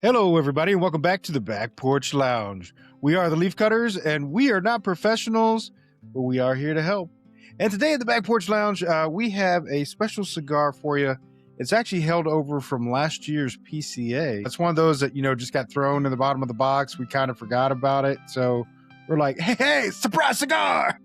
Hello, everybody, and welcome back to the Back Porch Lounge. We are the Leaf Cutters, and we are not professionals, but we are here to help. And today at the Back Porch Lounge, we have a special cigar for you. It's actually held over from last year's PCA. It's one of those that, just got thrown in the bottom of the box. We kind of forgot about it, so we're like, hey, surprise cigar!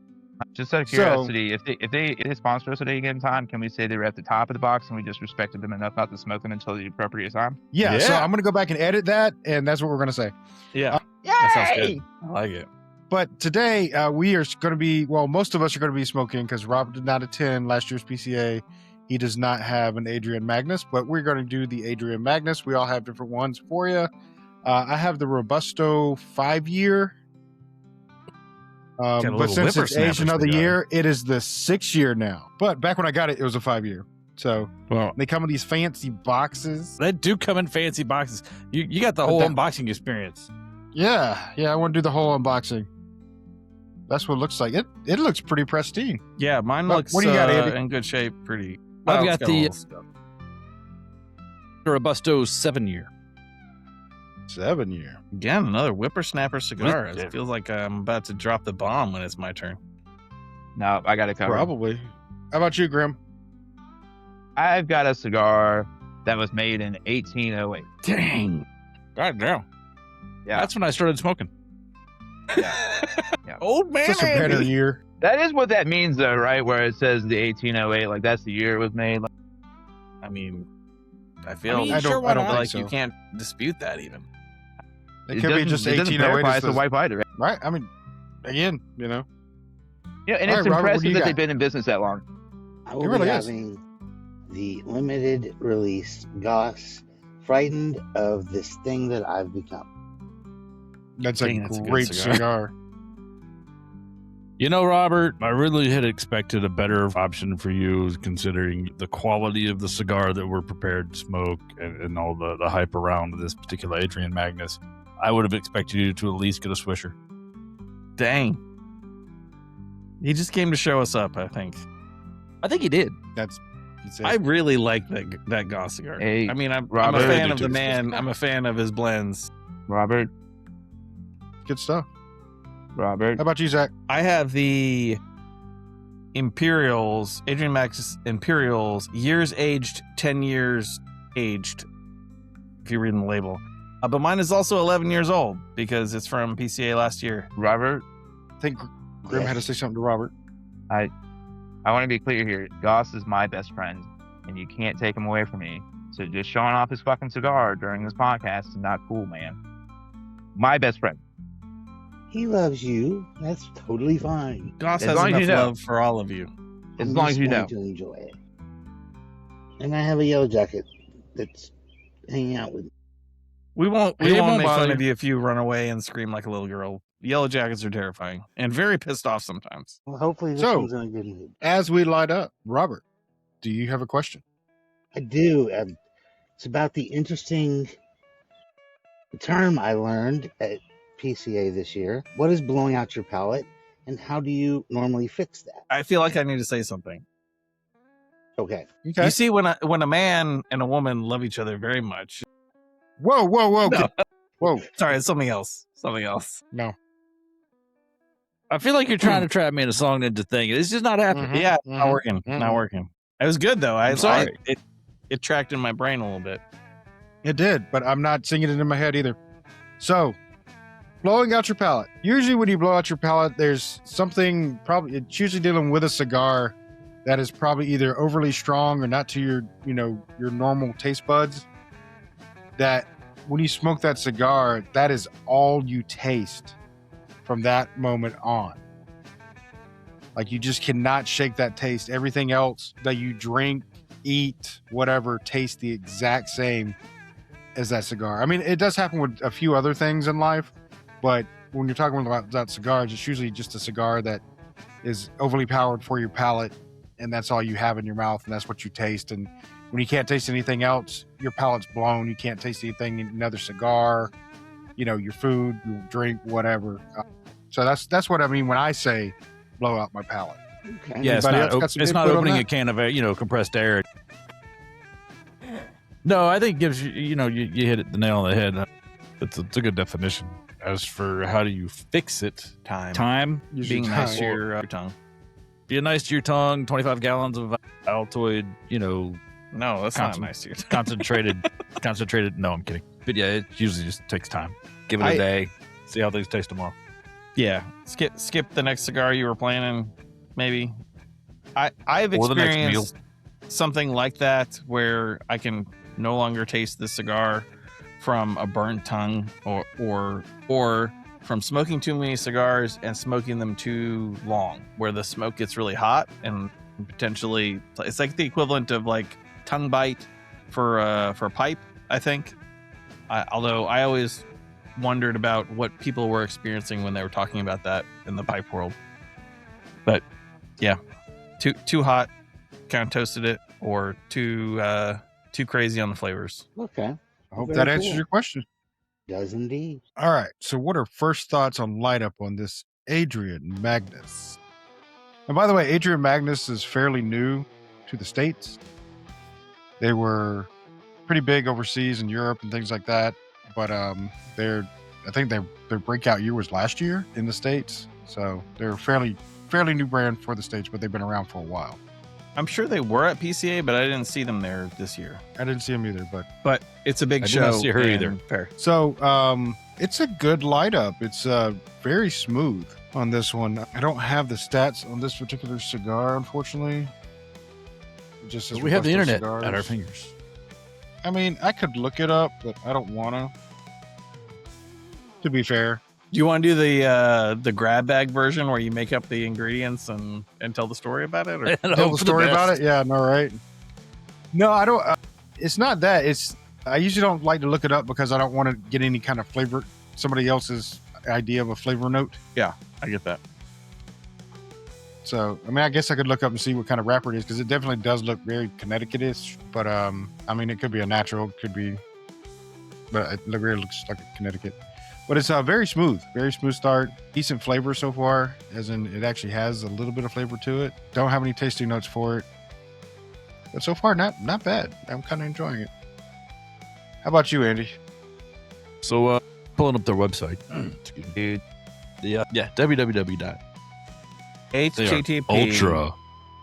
Just out of curiosity, if they sponsor us at any given time, can we say they were at the top of the box and we just respected them enough not to smoke them until the appropriate time? Yeah. So I'm going to go back and edit that, and that's what we're going to say. Yeah. That sounds good. I like it. But today, we are going to be, most of us are going to be smoking because Robert did not attend last year's PCA. He does not have an Adrian Magnus, but we're going to do the Adrian Magnus. We all have different ones for you. I have the Robusto 5-year. But since it's aged another year, it is the 6-year now. But back when I got it, it was a 5-year. So they come in these fancy boxes. They do come in fancy boxes. You got the whole unboxing experience. Yeah. I want to do the whole unboxing. That's what it looks like. It looks pretty pristine. Yeah, mine looks what do you got, Andy? in good shape. Pretty. I've got the Robusto 7-year. 7-year. Again, another whippersnapper cigar. It feels like I'm about to drop the bomb when it's my turn. No, I got it covered. Probably. How about you, Grim? I've got a cigar that was made in 1808. Dang. God damn. Yeah. That's when I started smoking. Yeah. Old man. Just a better year. That is what that means, though, right? Where it says the 1808, like that's the year it was made. I mean, I feel I don't like so. you can't dispute that even. It could be just 1808. It's a white fighter, right? I mean, again, Yeah, and it's impressive that they've been in business that long. I will be having the limited release Goss, Frightened of this thing that I've become. That's a great cigar. Robert, I really had expected a better option for you considering the quality of the cigar that we're prepared to smoke and all the hype around this particular Adrian Magnus. I would have expected you to at least get a Swisher. Dang. He just came to show us up, I think. I think he did. I really like that Goss cigar. Hey, I mean, I'm Robert, a fan of the man. I'm a fan of his blends. Robert. Good stuff. Robert. How about you, Zach? I have the Imperials, Adrian Magnus Imperials, years aged, 10 years aged, if you're reading the label. But mine is also 11 years old because it's from PCA last year. Robert. I think Grim had to say something to Robert. I want to be clear here. Goss is my best friend, and you can't take him away from me. So just showing off his fucking cigar during this podcast is not cool, man. My best friend. He loves you. That's totally fine. Goss has enough love for all of you. As long as you know. To enjoy it. And I have a yellow jacket that's hanging out with me. We won't make fun of you if you run away and scream like a little girl. Yellow jackets are terrifying and very pissed off sometimes. Well, hopefully this one's in a good mood. As we light up, Robert, do you have a question? I do. It's about the interesting term I learned at PCA this year. What is blowing out your palate, and how do you normally fix that? I feel like I need to say something. Okay. You see, when a man and a woman love each other very much. Whoa. No. Whoa. Sorry, it's something else. No. I feel like you're trying to trap me in a song into thing. It's just not happening. Yeah, not working. Not working. It was good though. I'm sorry. It tracked in my brain a little bit. It did, but I'm not singing it in my head either. So, blowing out your palate. Usually when you blow out your palate, there's something it's usually dealing with a cigar that is probably either overly strong or not to your normal taste buds. That when you smoke that cigar, that is all you taste from that moment on. Like you just cannot shake that taste. Everything else that you drink, eat, whatever, tastes the exact same as that cigar. I mean, it does happen with a few other things in life, but when you're talking about cigars, it's usually just a cigar that is overly powered for your palate, and that's all you have in your mouth, and that's what you taste. And when you can't taste anything else, your palate's blown. You can't taste anything in another cigar, your food, your drink, whatever. So that's what I mean when I say blow out my palate. Okay. Yeah, it's not opening a can of compressed air. No, I think it gives you, you hit it the nail on the head. It's a good definition. As for how do you fix it? Time. Use Being your nice to time. your tongue. Be nice to your tongue. 25 gallons of Altoid, No, that's not nice to your tongue. concentrated. No, I'm kidding. But yeah, it usually just takes time. Give it a day. See how things taste tomorrow. Yeah, skip the next cigar you were planning, maybe. I've Or the next meal. experienced something like that where I can no longer taste the cigar from a burnt tongue or from smoking too many cigars and smoking them too long, where the smoke gets really hot and potentially it's like the equivalent of like tongue bite for a pipe, I think. Although I always wondered about what people were experiencing when they were talking about that in the pipe world. But yeah, too hot, kind of toasted it, or too crazy on the flavors. Okay. I hope Very that answers cool. your question. Does indeed. All right. So, what are first thoughts on light up on this Adrian Magnus? And by the way, Adrian Magnus is fairly new to the States. They were pretty big overseas in Europe and things like that. But I think their breakout year was last year in the States. So they're a fairly new brand for the States, but they've been around for a while. I'm sure they were at PCA, but I didn't see them there this year. I didn't see them either, But it's a big I did show. not see her and either. Fair. so it's a good light up. It's very smooth on this one. I don't have the stats on this particular cigar, unfortunately. It just says We have the Robusto internet cigars. at our fingers. I mean, I could look it up, but I don't want to be fair. Do you want to do the grab bag version where you make up the ingredients and tell the story about it? Or? Tell the story about it? Yeah, no, right? No, I don't. It's not that. I usually don't like to look it up because I don't want to get any kind of flavor, somebody else's idea of a flavor note. I get that. So, I mean, I guess I could look up and see what kind of wrapper it is because it definitely does look very Connecticut-ish. But, I mean, it could be a natural, it could be, but it really looks like a Connecticut. But it's very smooth start. Decent flavor so far, as in it actually has a little bit of flavor to it. Don't have any tasting notes for it. But so far, not bad. I'm kind of enjoying it. How about you, Andy? So, pulling up their website. Excuse me. Dude, www. HTTP Ultra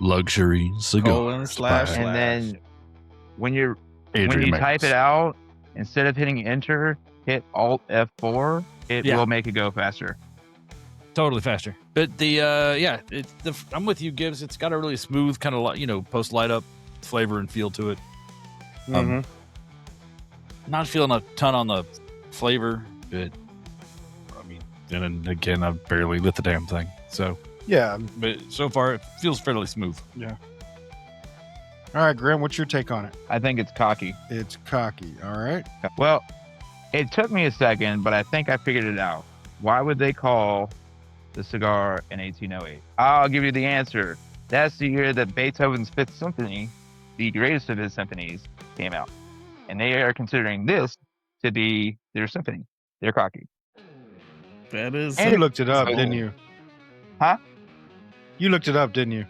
luxury cigar. / and then when you type it out, instead of hitting enter, hit Alt F4. It Yeah. will make it go faster. Totally faster. But I'm with you, Gibbs. It's got a really smooth kind of post light up flavor and feel to it. Not feeling a ton on the flavor, but I mean, and then again, I've barely lit the damn thing. So, Yeah. but so far it feels fairly smooth. All right, Graham, what's your take on it? I think it's cocky. It's cocky. All right. Well, it took me a second, but I think I figured it out. Why would they call the cigar in 1808? I'll give you the answer. That's the year that Beethoven's Fifth Symphony, the greatest of his symphonies, came out. And they are considering this to be their symphony. They're cocky. That is. And you looked it up, So- didn't you? Huh? You looked it up, didn't you?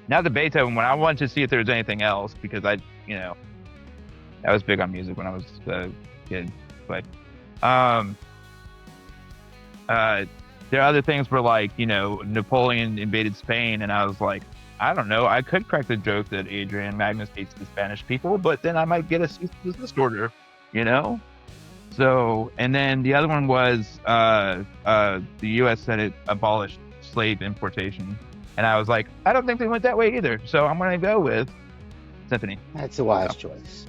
Not the Beethoven one. I wanted to see if there was anything else because I was big on music when I was a kid. But there are other things where like, Napoleon invaded Spain and I was like, I don't know. I could crack the joke that Adrian Magnus hates the Spanish people, but then I might get a cease and desist order, So, and then the other one was the U.S. said it abolished slave importation. And I was like, I don't think they went that way either. So I'm going to go with Symphony. That's a wise choice.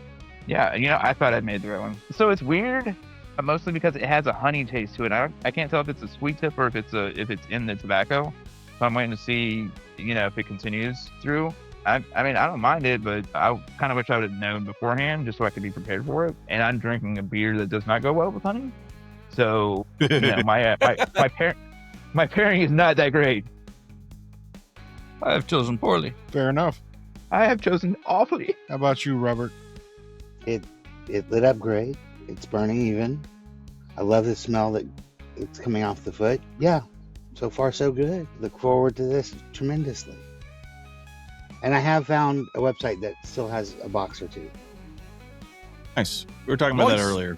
Yeah, I thought I'd made the right one. So it's weird, mostly because it has a honey taste to it. I can't tell if it's a sweet tip or if it's in the tobacco. So I'm waiting to see, if it continues through. I mean, I don't mind it, but I kind of wish I would have known beforehand just so I could be prepared for it. And I'm drinking a beer that does not go well with honey. So, my pairing is not that great. I have chosen poorly. Fair enough. I have chosen awfully. How about you, Robert? It lit up great. It's burning even. I love the smell that it's coming off the foot. Yeah, so far so good. Look forward to this tremendously. And I have found a website that still has a box or two. Nice. We were talking about that Nice. earlier.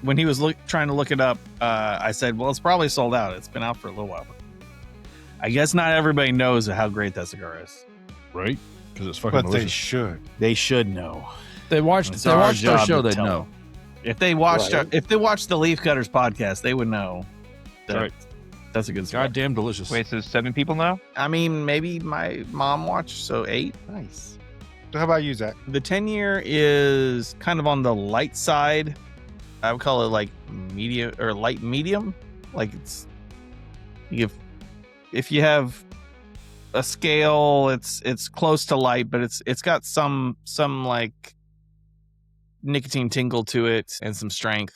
When he was trying to look it up, I said, well, it's probably sold out. It's been out for a little while. I guess not everybody knows how great that cigar is. Right? Because it's fucking But they delicious. should. They should know. They watched. It's They our watched our job show. to They tell know. them. If they watched, Right. if they watched the Leaf Cutters podcast, they would know. That Right. That's a good cigar. Goddamn delicious. Wait, so 7 people now? I mean, maybe my mom watched, so 8. Nice. So how about you, Zach? The 10-year is kind of on the light side. I would call it like medium or light medium. Like it's if you have a scale, it's close to light, but it's got some like nicotine tingle to it and some strength.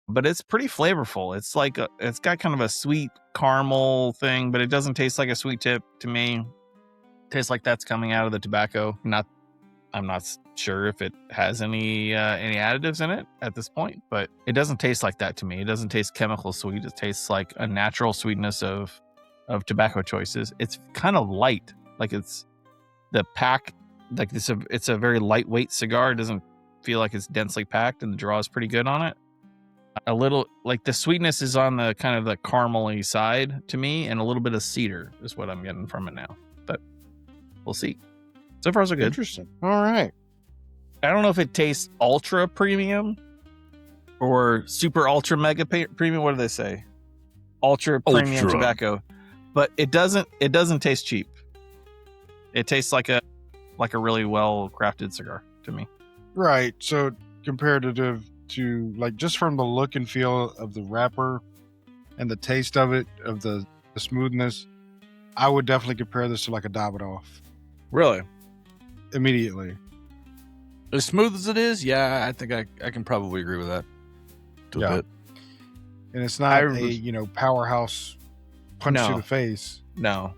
But it's pretty flavorful. It's like it's got kind of a sweet caramel thing, but it doesn't taste like a sweet tip to me. Tastes like that's coming out of the tobacco. I'm not sure if it has any additives in it at this point, but it doesn't taste like that to me. It doesn't taste chemical sweet. It tastes like a natural sweetness of tobacco choices. It's kind of light, like it's the pack. Like it's a very lightweight cigar. It doesn't feel like it's densely packed, and the draw is pretty good on it. A little like the sweetness is on the kind of the caramely side to me, and a little bit of cedar is what I'm getting from it now. But we'll see. So far, so good. Interesting. All right. I don't know if it tastes ultra premium or super ultra mega premium. What do they say? Ultra premium Ultra. tobacco, but it doesn't taste cheap. It tastes like a really well crafted cigar to me. Right. So comparative to like just from the look and feel of the wrapper and the taste of it, of the smoothness, I would definitely compare this to like a Davidoff Really? immediately. As smooth as it is, yeah, I think I can probably agree with that. To Yeah. a bit. And it's not powerhouse punch No. to the face. No.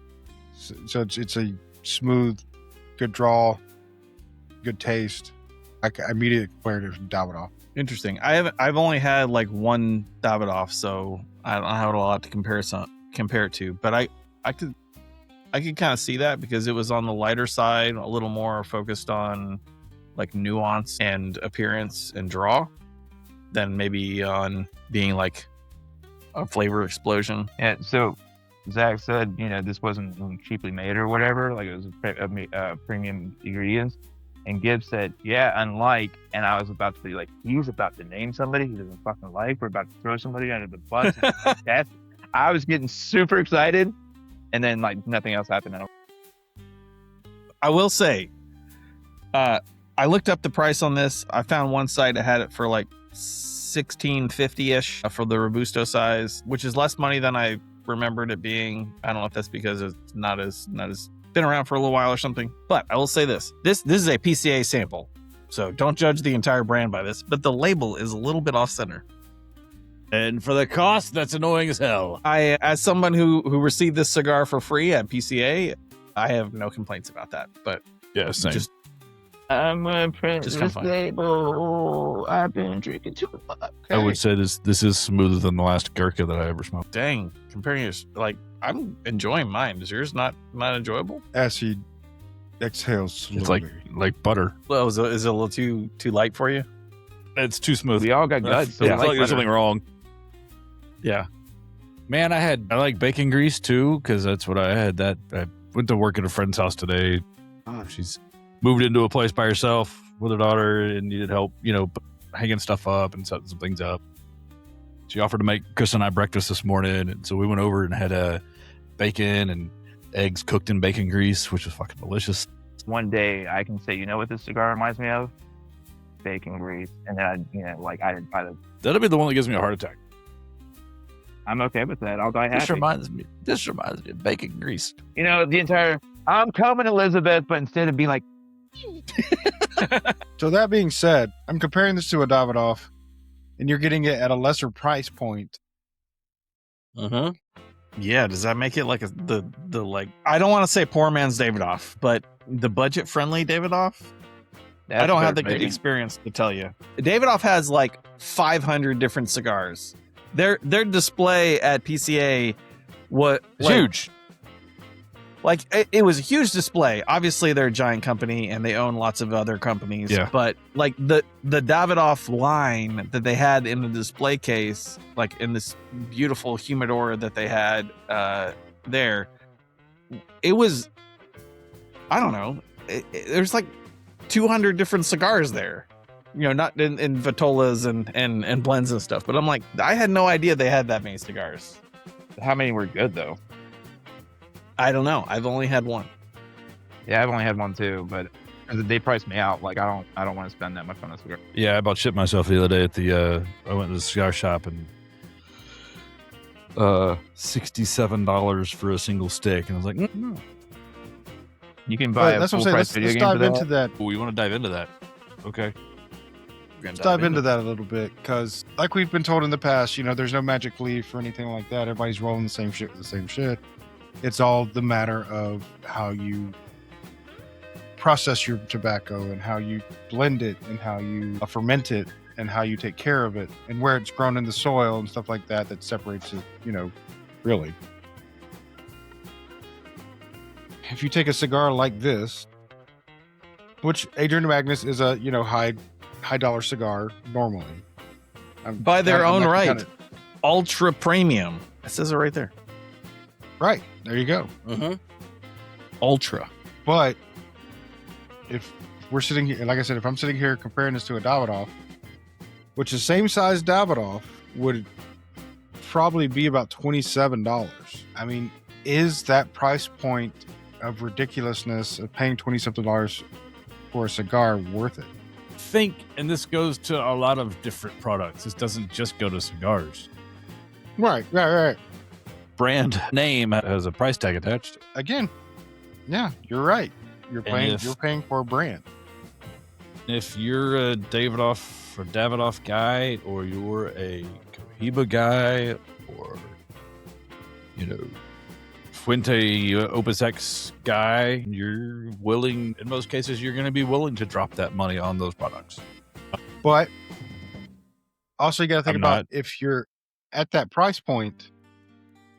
So it's a smooth, good draw, good taste. I immediately compared it to Davidoff. Interesting. I've only had like one Davidoff, so I don't have a lot to compare it to. But I could kind of see that because it was on the lighter side, a little more focused on like nuance and appearance and draw than maybe on being like a flavor explosion. Yeah, so Zach said, this wasn't cheaply made or whatever, like it was premium ingredients. And Gibbs said, yeah, unlike, and I was about to be like, he's about to name somebody he doesn't fucking like. We're about to throw somebody under the bus. I was getting super excited, and then like nothing else happened. I will say, I looked up the price on this. I found one site that had it for like $16.50-ish for the Robusto size, which is less money than I remembered it being. I don't know if that's because it's not as been around for a little while or something. But I will say this is a PCA sample, so don't judge the entire brand by this, but the label is a little bit off center. And for the cost, that's annoying as hell. I, as someone who received this cigar for free at PCA, I have no complaints about that. But Yeah, same. just I'm gonna print Just this come fine. label. I've been drinking too much. I would say this is smoother than the last Gurkha that I ever smoked. dang, comparing yours, like I'm enjoying mine. Is yours not enjoyable? As he exhales slowly. It's like butter. Well, is it a little too light for you? It's too smooth. We all got guts. So Yeah, I we feel like there's butter. something wrong. Yeah. Man, I like bacon grease too, because that's what I had. That I went to work at a friend's house today. She's moved into a place by herself with her daughter and needed help, hanging stuff up and setting some things up. She offered to make Chris and I breakfast this morning, and so we went over and had bacon and eggs cooked in bacon grease, which was fucking delicious. One day I can say, you know what this cigar reminds me of? Bacon grease. And then I didn't buy the. That'll be the one that gives me a heart attack. I'm okay with that. I'll die happy. This reminds me of bacon grease. The entire I'm coming, Elizabeth, but instead of being like, So that being said, I'm comparing this to a Davidoff, and you're getting it at a lesser price point. Uh-huh. Yeah, does that make it like the I don't want to say poor man's Davidoff, but the budget friendly Davidoff? I don't have the good experience to tell you. Davidoff has like 500 different cigars. Their display at PCA It's huge. Like it was a huge display. Obviously, they're a giant company and they own lots of other companies. Yeah. But like the Davidoff line that they had in the display case, like in this beautiful humidor that they had there, it was, I don't know, there's like 200 different cigars there. You know, not in Vitolas and blends and stuff. But I'm like, I had no idea they had that many cigars. How many were good though? I don't know. I've only had one. Yeah, I've only had one too, but they priced me out. Like I don't want to spend that much on a cigar. Yeah, I about shit myself the other day at the. I went to the cigar shop and $67 for a single stick, and I was like, You can buy a that's what full I'm saying. price video Let's game for dive that. into that. "Oh, you want to dive into that?" Okay. Let's dive into that a little bit, because like we've been told in the past, you know, there's no magic leaf or anything like that. Everybody's rolling the same shit with the same shit. It's all the matter of how you process your tobacco and how you blend it and how you ferment it and how you take care of it and where it's grown in the soil and stuff like that separates it, you know, really. If you take a cigar like this, which Adrian Magnus is a, you know, high dollar cigar normally. By their own right. Kinda, Ultra premium. It says it right there. right. There you go. Mm-hmm. Ultra. But if we're sitting here, like I said, if I'm sitting here comparing this to a Davidoff, which is same size Davidoff would probably be about $27. I mean, is that price point of ridiculousness of paying $20-something for a cigar worth it? Think, and this goes to a lot of different products. This doesn't just go to cigars. Right. Brand name has a price tag attached to it. Again, yeah, you're right. You're paying for a brand. If you're a Davidoff guy, or you're a Cohiba guy, or you know, Fuente Opus X guy, you're willing, in most cases, you're going to be willing to drop that money on those products. But also, you got to think I'm about not. if you're at that price point,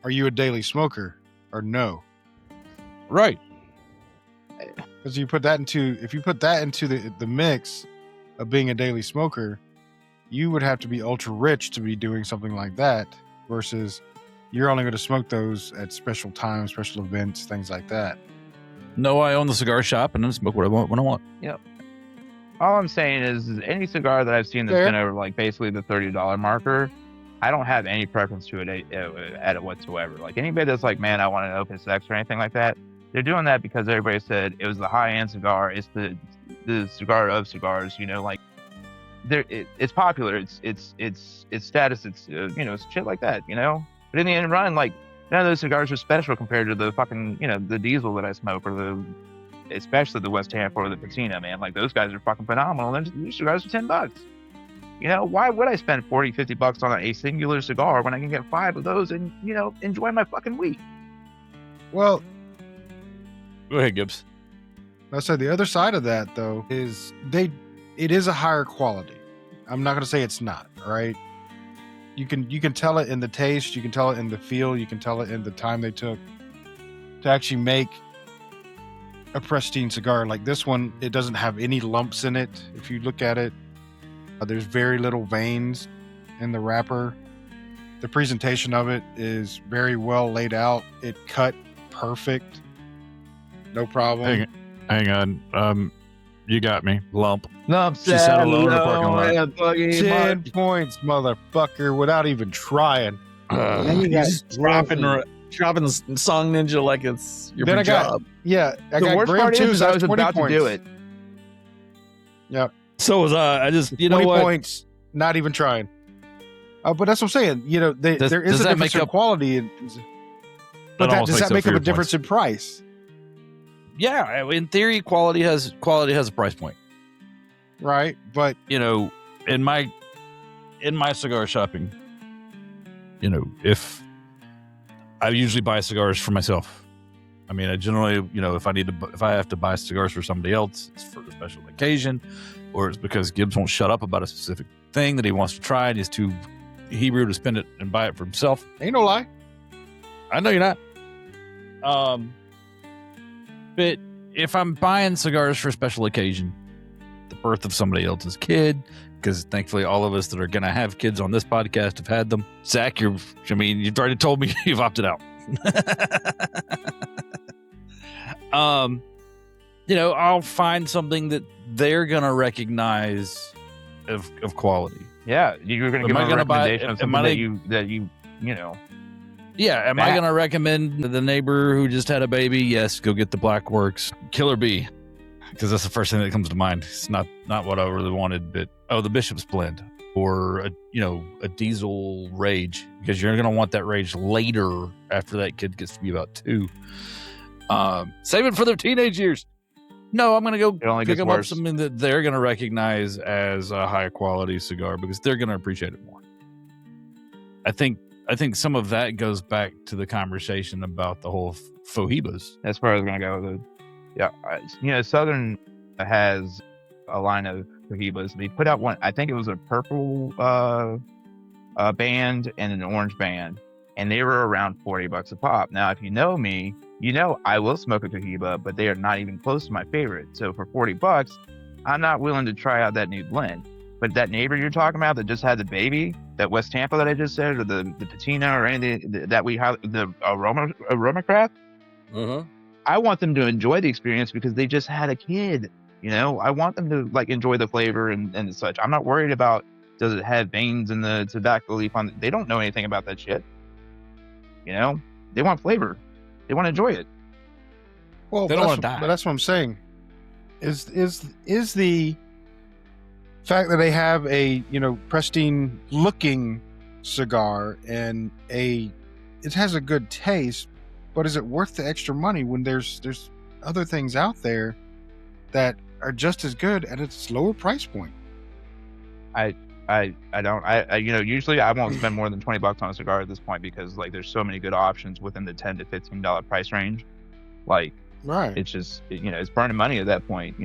are you a daily smoker or no? Right. Because if you put that into the mix of being a daily smoker, you would have to be ultra rich to be doing something like that, versus you're only going to smoke those at special times, special events, things like that. No, I own the cigar shop and I smoke what I want when I want. All I'm saying is any cigar that I've seen that's Fair. been over like basically the $30 marker, I don't have any preference to it at it whatsoever. Like anybody that's like, man, I want an Opus X or anything like that, they're doing that because everybody said it was the high-end cigar. It's the cigar of cigars. You know, like it's popular. It's status. It's you know, it's shit like that. You know, but in the end run, like none of those cigars are special compared to the fucking, you know, the Diesel that I smoke, or especially the West Ham or the Patina, man. Like those guys are fucking phenomenal. And these cigars are $10. You know, why would I spend $40-50 on a singular cigar when I can get 5 of those and, you know, enjoy my fucking week? Well, Go ahead, Gibbs. I said the other side of that though is it is a higher quality. I'm not going to say it's not, right? You can tell it in the taste, you can tell it in the feel, you can tell it in the time they took to actually make a pristine cigar like this one. It doesn't have any lumps in it. If you look at it, there's very little veins in the wrapper. The presentation of it is very well laid out. It cut perfect. No problem. Hang on. You got me. Lump. No, She said hello in the parking lot. 10 points, motherfucker, without even trying. Then you got dropping Song Ninja like it's your Then I got- job. Yeah, I the got worst Graham part too, is so I that's was 20 about points. to do it. Yep. So was I. I just, you know 20 what? points, not even trying. But that's what I'm saying. You know, there Does is a that difference make in up- quality. But almost does makes that make for up a your difference in price? Yeah, in theory, quality has a price point. Right. But You know, in my cigar shopping, you know, if I usually buy cigars for myself. I mean, I generally, you know, if I have to buy cigars for somebody else, it's for a special occasion, or it's because Gibbs won't shut up about a specific thing that he wants to try and he's too Hebrew to spend it and buy it for himself. ain't no lie. I know you're not. But if I'm buying cigars for a special occasion, the birth of somebody else's kid, because thankfully all of us that are going to have kids on this podcast have had them. Zach, you've already told me you've opted out. I'll find something that they're going to recognize of quality. Yeah, you're going to give them a recommendation of something that you Yeah, am I going to recommend the neighbor who just had a baby? Yes, go get the Blackworks Killer Bee, because that's the first thing that comes to mind. It's not what I really wanted, but the Bishop's Blend or a Diesel Rage, because you're going to want that Rage later after that kid gets to be about 2. Save it for their teenage years. No, I'm going to go pick them up something that they're going to recognize as a high quality cigar because they're going to appreciate it more. I think some of that goes back to the conversation about the whole Fojibas. That's where I was going to go with it. Yeah, Southern has a line of Fojibas. They put out one. I think it was a purple band and an orange band, and they were around $40 a pop. Now, if you know me, I will smoke a Cohiba, but they are not even close to my favorite. So for $40, I'm not willing to try out that new blend. But that neighbor you're talking about that just had the baby, that West Tampa that I just said, or the patina or anything that we have, the aroma craft, I want them to enjoy the experience because they just had a kid. I want them to enjoy the flavor and such. I'm not worried about does it have veins in the tobacco leaf on. They don't know anything about that shit. They want flavor. They want to enjoy it. Well, they don't want to die. But that's what I'm saying. Is the fact that they have a pristine looking cigar and it has a good taste, but is it worth the extra money when there's other things out there that are just as good at its lower price point? I don't. Usually I won't spend more than $20 on a cigar at this point because there's so many good options within the $10 to $15 price range. Right. It's just it's burning money at that point.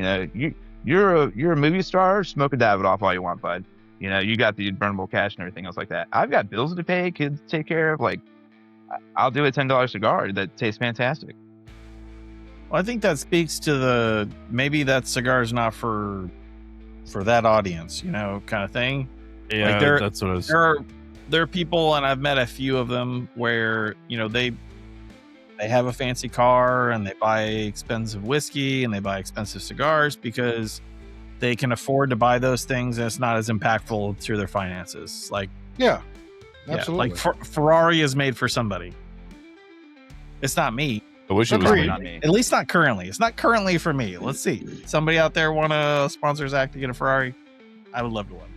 You're a movie star. Smoke a Davidoff all you want, bud. You got the burnable cash and everything else like that. I've got bills to pay, kids to take care of. I'll do a $10 cigar that tastes fantastic. Well, I think that speaks to maybe that cigar is not for that audience, kind of thing. Yeah, that's what I was. There are people, and I've met a few of them where they have a fancy car and they buy expensive whiskey and they buy expensive cigars because they can afford to buy those things and it's not as impactful through their finances. Yeah, absolutely. Ferrari is made for somebody. It's not me. I wish it was Agreed. Not me. At least not currently. It's not currently for me. Let's see. Somebody out there want to sponsor Zach to get a Ferrari? I would love to one.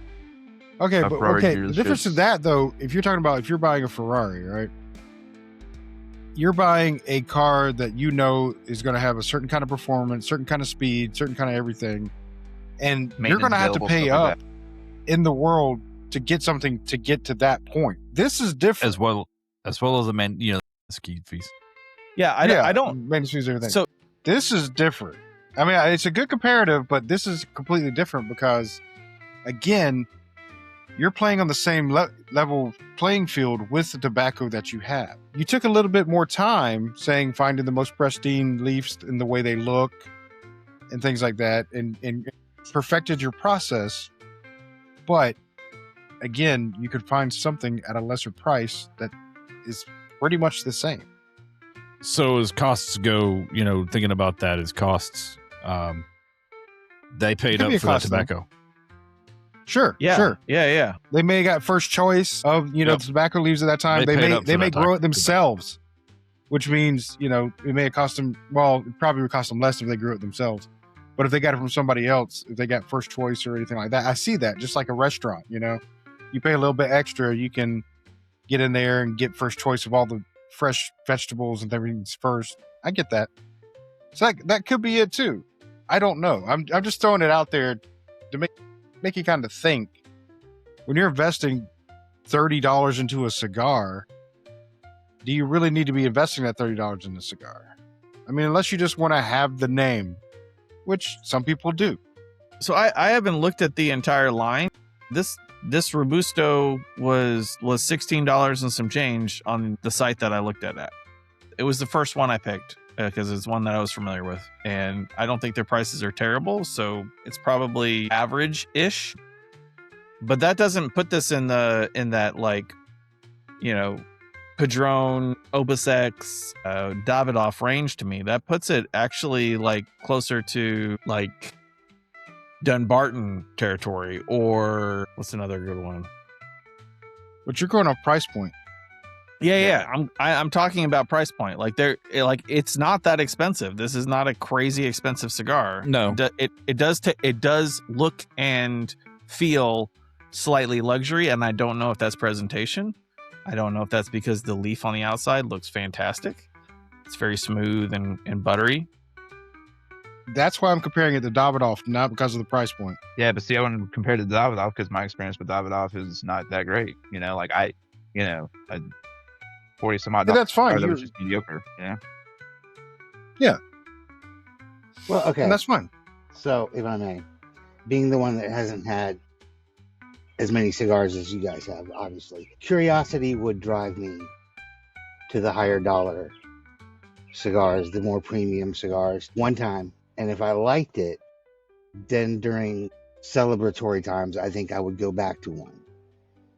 Okay, A but Ferrari the dealership. difference in that though, if you're talking about if you're buying a Ferrari, right? You're buying a car that is going to have a certain kind of performance, certain kind of speed, certain kind of everything, and you're going to have to pay up in the world to get something to get to that point. This is different, as well as the ski fees. Yeah, I don't. Maintenance fees, everything. So this is different. I mean, it's a good comparative, but this is completely different because, again, you're playing on the same level playing field with the tobacco that you have. You took a little bit more time finding the most pristine leaves in the way they look and things like that and perfected your process. But again, you could find something at a lesser price that is pretty much the same. So as costs go, thinking about that as costs, they paid up for that tobacco. Sure. Yeah. Sure. Yeah. They may have got first choice of, the tobacco leaves at that time. They may grow it themselves, which means, it may have cost them, it probably would cost them less if they grew it themselves. But if they got it from somebody else, if they got first choice or anything like that, I see that just like a restaurant, you pay a little bit extra, you can get in there and get first choice of all the fresh vegetables and everything's first. I get that. So that could be it too. I don't know. I'm just throwing it out there to make you kind of think. When you're investing $30 into a cigar, do you really need to be investing that $30 in a cigar? I mean, unless you just want to have the name, which some people do. So I haven't looked at the entire line. This Robusto was $16 and some change on the site that I looked at. It was the first one I picked. because it's one that I was familiar with, and I don't think their prices are terrible, so it's probably average-ish. But that doesn't put this in that like, you know, Padron, Opus X, Davidoff range to me. That puts it actually like closer to like Dunbarton territory, or what's another good one? But you're going off price point. Yeah. I'm talking about price point. Like it's not that expensive. This is not a crazy expensive cigar. No. It does look and feel slightly luxury, and I don't know if that's presentation. I don't know if that's because the leaf on the outside looks fantastic. It's very smooth and buttery. That's why I'm comparing it to Davidoff, not because of the price point. Yeah, but see, I wouldn't compare it to Davidoff because my experience with Davidoff is not that great. You know, like I 40 some odd. Yeah, that's fine. That was just mediocre. Yeah. Well, okay. And that's fine. So, if I may, being the one that hasn't had as many cigars as you guys have, obviously, curiosity would drive me to the higher dollar cigars, the more premium cigars, one time. And if I liked it, then during celebratory times, I think I would go back to one. You know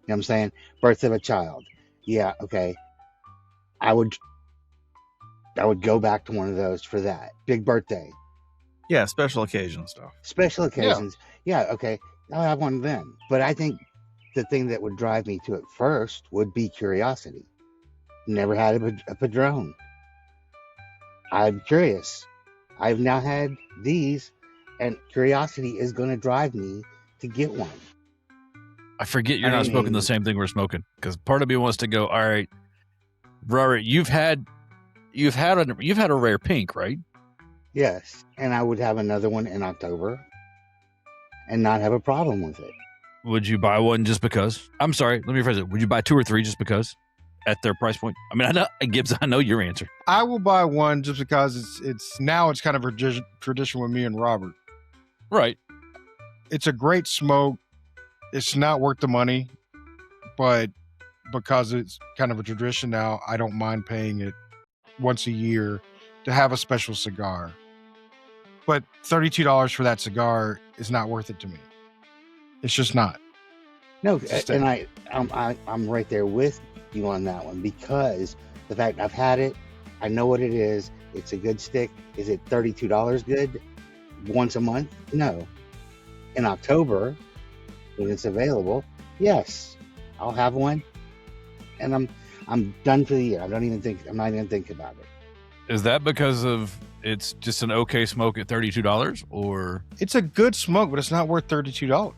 what I'm saying? Birth of a child. Yeah, okay. I would go back to one of those for that. Big birthday. Yeah, special occasion stuff. Special occasions. Yeah, okay. I'll have one then. But I think the thing that would drive me to it first would be curiosity. Never had a Padron. I'm curious. I've now had these, and curiosity is going to drive me to get one. I forget you're not smoking the same thing we're smoking, because part of me wants to go, all right, Robert, you've had a rare pink, right? Yes, and I would have another one in October and not have a problem with it. Would you buy one just because? I'm sorry, let me rephrase it. Would you buy 2 or 3 just because at their price point? I mean, I know, Gibbs, I know your answer. I will buy one just because it's kind of a tradition with me and Robert. Right. It's a great smoke. It's not worth the money, but because it's kind of a tradition now, I don't mind paying it once a year to have a special cigar. But $32 for that cigar is not worth it to me. It's just not. No, and I'm right there with you on that one, because the fact I've had it, I know what it is. It's a good stick. Is it $32 good once a month? No. In October, when it's available, yes, I'll have one, and I'm done for the year. I'm not even thinking about it. Is that because of it's just an okay smoke at $32, or it's a good smoke, but it's not worth $32.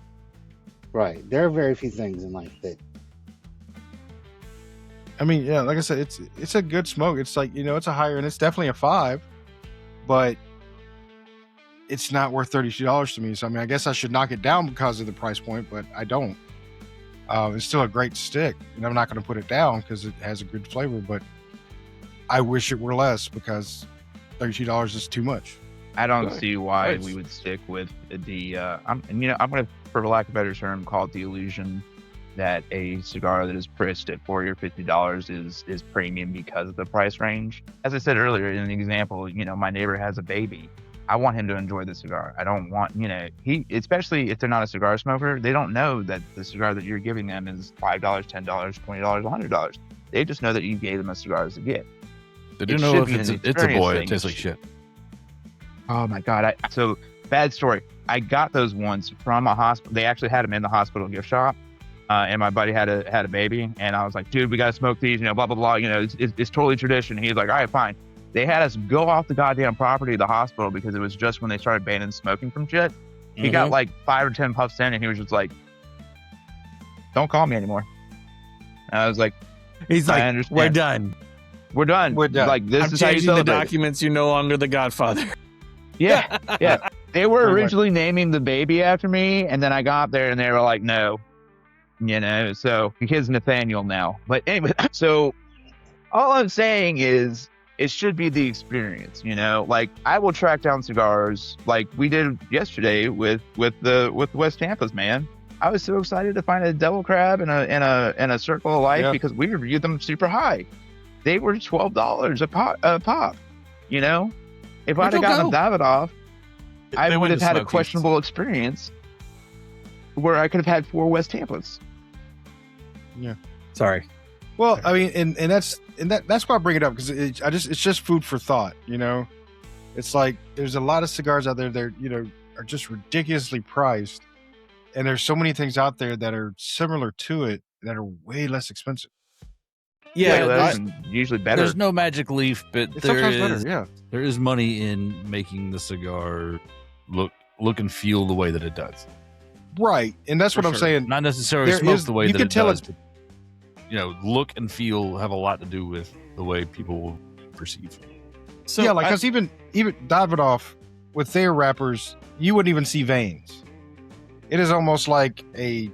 Right. There are very few things in life that. I mean, yeah, like I said, it's a good smoke. It's like, it's a higher, and it's definitely a 5, but it's not worth $32 to me. So I mean, I guess I should knock it down because of the price point, but I don't. It's still a great stick, and I'm not going to put it down because it has a good flavor, but I wish it were less because $32 is too much. I don't see why Nice. we would stick with the. I'm going to, for lack of a better term, call it the illusion that a cigar that is priced at $40 or $50 is premium because of the price range. As I said earlier in the example, my neighbor has a baby. I want him to enjoy the cigar. I don't want, especially if they're not a cigar smoker, they don't know that the cigar that you're giving them is $5, $10, $20, $100. They just know that you gave them a cigar as a gift. they do It know should if be it's an a boy, it experience tastes thing. like shit. Oh my God. So bad story. I got those ones from a hospital. They actually had them in the hospital gift shop. And my buddy had a baby, and I was like, dude, we got to smoke these, blah, blah, blah. It's totally tradition. He's like, all right, fine. They had us go off the goddamn property of the hospital because it was just when they started banning smoking from shit. He got like 5 or 10 puffs in, and he was just like, don't call me anymore. And I was like, He's I like, understand. we're done. We're done. We're done. Like, this I'm is how you changing the celebrate it. documents. You're no longer the Godfather. Yeah, yeah. They were Pretty much. originally naming the baby after me, and then I got there and they were like, no. So the kid's Nathaniel now. But anyway, so all I'm saying is it should be the experience, Like, I will track down cigars like we did yesterday with West Tampa's, man. I was so excited to find a Devil Crab and a Circle of Life Yeah. because we reviewed them super high. They were $12 a pop. You know, if Where'd I'd have you gotten a go? Davidoff, I They would went have to had a Smokies. questionable experience where I could have had 4 West Tampa's. Sorry. Well, I mean, and that's why I bring it up, because it's just food for thought. You know, it's like there's a lot of cigars out there that are just ridiculously priced, and there's so many things out there that are similar to it that are way less expensive. Yeah, Way less I- and usually better. There's no magic leaf, but It's there sometimes is better. Yeah. there is money in making the cigar look and feel the way that it does. Right, and that's For what I'm sure. saying. Not necessarily There smoke is- the way you that can it tell does. it- But, look and feel have a lot to do with the way people will perceive. So yeah, like I- because even Davidoff with their wrappers, you wouldn't even see veins. It is almost like a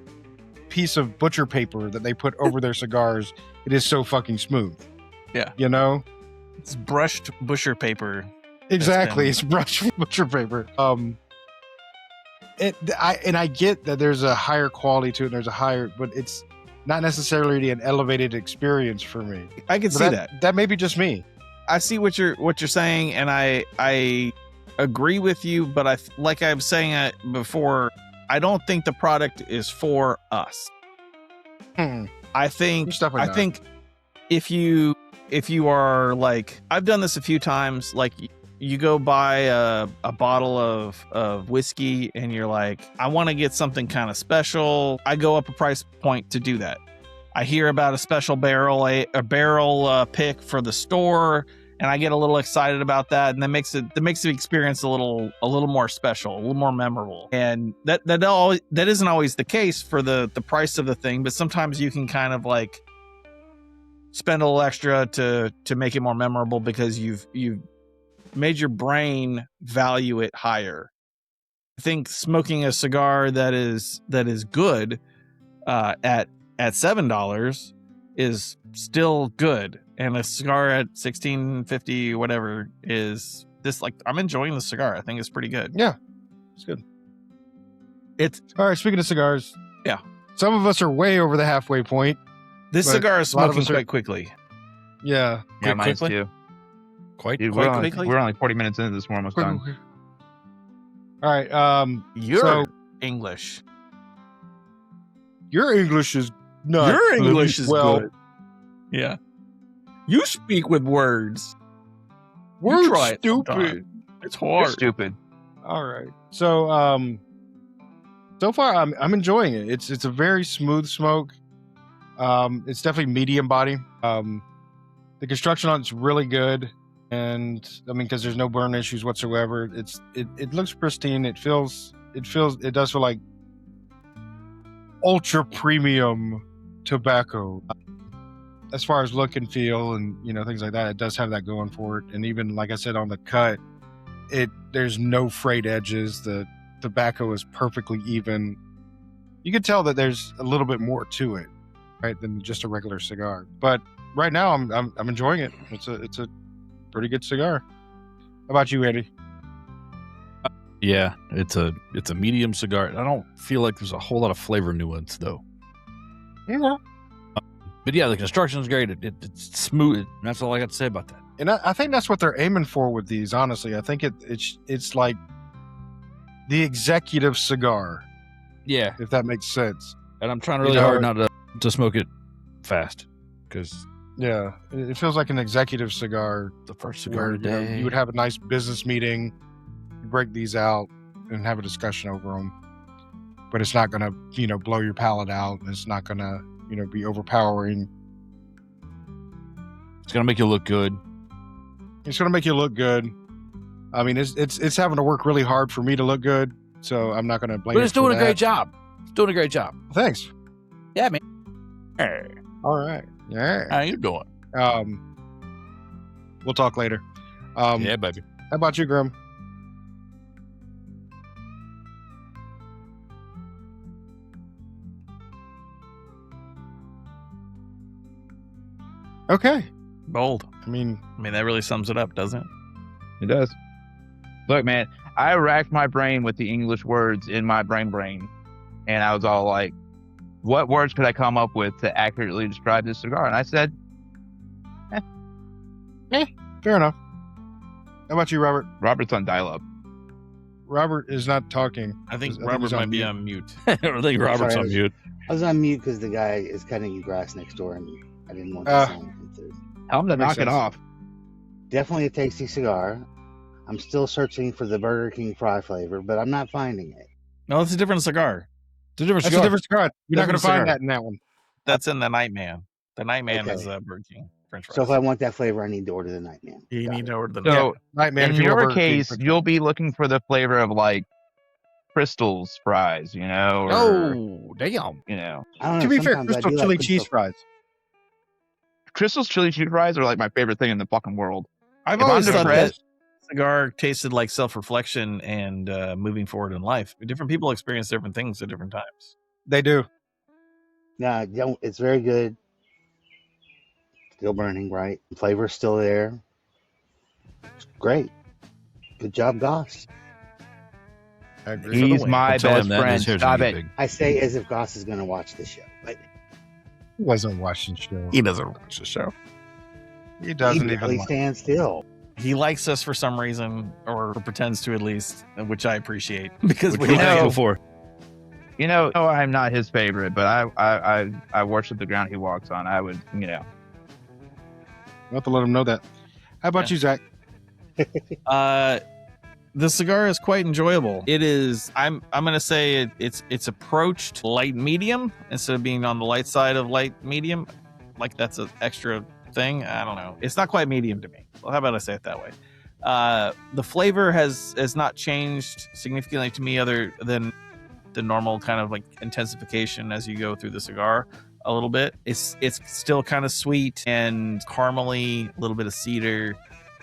piece of butcher paper that they put over their cigars. It is so fucking smooth. Yeah. You know? it's brushed busher paper. Exactly. been- It's brushed butcher paper. I get that there's a higher quality to it, and there's a higher, but it's not necessarily an elevated experience for me. I can But see that. That may be just me. I see what you're saying, and I agree with you. But like I was saying before, I don't think the product is for us. I think It's definitely I not. think if you are like, I've done this a few times, like you go buy a bottle of whiskey and you're like, I want to get something kind of special. I go up a price point to do that. I hear about a special barrel pick for the store, and I get a little excited about that, and that makes the experience a little more special, a little more memorable. And that isn't always the case for the price of the thing, but sometimes you can kind of like spend a little extra to make it more memorable because you've made your brain value it higher. I think smoking a cigar that is good at $7 is still good, and a cigar at $16.50 whatever is this. Like, I'm enjoying the cigar. I think it's pretty good. Yeah, it's good. It's All right, speaking of cigars. Yeah. Some of us are way over the halfway point. this But cigar is a lot of smoking us are- quite quickly. Yeah. Yeah, mine quickly? too. Quite Dude, Quite we're only, quickly? we're only 40 minutes into this. We're almost done. All right. You're So- English. Your English is not Your English is well. good. Yeah. You speak with words. We're You try it stupid. sometime. It's You're hard. stupid. All right. So so far I'm enjoying it. It's a very smooth smoke. It's definitely medium body. The construction on it's really good, and I mean, because there's no burn issues whatsoever. It looks pristine. It does feel like ultra premium tobacco. As far as look and feel and things like that, it does have that going for it. And even like I said on the cut, there's no frayed edges. The tobacco is perfectly even. You can tell that there's a little bit more to it, right, than just a regular cigar. But right now, I'm enjoying it. It's a pretty good cigar. How about you, Andy? Yeah, it's a medium cigar. I don't feel like there's a whole lot of flavor nuance though. Yeah. But yeah, the construction's great. It's smooth. That's all I got to say about that. And I think that's what they're aiming for with these. Honestly, I think it's like the executive cigar, Yeah, if that makes sense. and I'm trying really You know, hard not to smoke it fast because Yeah, it feels like an executive cigar the first cigar where of the day. you would have a nice business meeting, break these out, and have a discussion over them. But it's not gonna blow your palate out. It's not gonna be overpowering. It's gonna make you look good. It's gonna make you look good. I mean, it's having to work really hard for me to look good, so I'm not gonna blame. But it it's for doing a that. great job. It's doing a great job. Thanks. Yeah, man. Hey, All right. Yeah. how you doing? We'll talk later. Yeah, baby. How about you, Grim? Okay. Bold. I mean, I mean, that really sums it up, doesn't it? It does. Look, man, I racked my brain with the English words in my brain, and I was all like, what words could I come up with to accurately describe this cigar? And I said, fair enough. How about you, Robert? Robert's on dial-up. Robert is not talking. I think he's Robert might be mute. on mute. I think Robert's Sorry, on mute. I was on mute because the guy is cutting grass next door, and I didn't want the Ah. sound to come through. Tell him to That makes knock it sense. off. Definitely a tasty cigar. I'm still searching for the Burger King fry flavor, but I'm not finding it. No, it's a different cigar. It's a different That's cigar. a different cigar. You're not going to Different find cigar. that in that one. That's in the Nightman. The Nightman Okay. is Burger King French fries. So if I want that flavor, I need to order the Nightman. you Got need it. to order the So Nightman. in if you want your Burger King case, French you'll be looking for the flavor of like Crystal's fries, you know? Or, Oh, damn. you know, I don't know. To be fair, sometimes I Crystal do chili like cheese Crystal. fries. Crystal's chili cheese fries are like my favorite thing in the fucking world. I've If I'm always thought that depressed- cigar tasted like self-reflection and moving forward in life. Different people experience different things at different times. They do. No, don't. It's very good. Still burning, right? Flavor's still there. It's great. Good job, Goss. I agree. He's win. my I'll tell him best that friend. his hair's Stop gonna it. get big. I say as if Goss is going to watch the show, but He wasn't watching the show. He doesn't watch the show. He doesn't he even. barely watch. stands still. He likes us for some reason, or pretends to at least, which I appreciate because Which we we know- thanked before. You know, I'm not his favorite, but I worship the ground he walks on. I would, you know. We'll have to let him know that. How about Yeah. you, Zach? The cigar is quite enjoyable. It is. I'm gonna say it's approached light medium instead of being on the light side of light medium. Like that's an extra thing. I don't know. It's not quite medium to me. Well, how about I say it that way? The flavor has not changed significantly to me, other than the normal kind of like intensification as you go through the cigar a little bit. It's still kind of sweet and caramely, a little bit of cedar.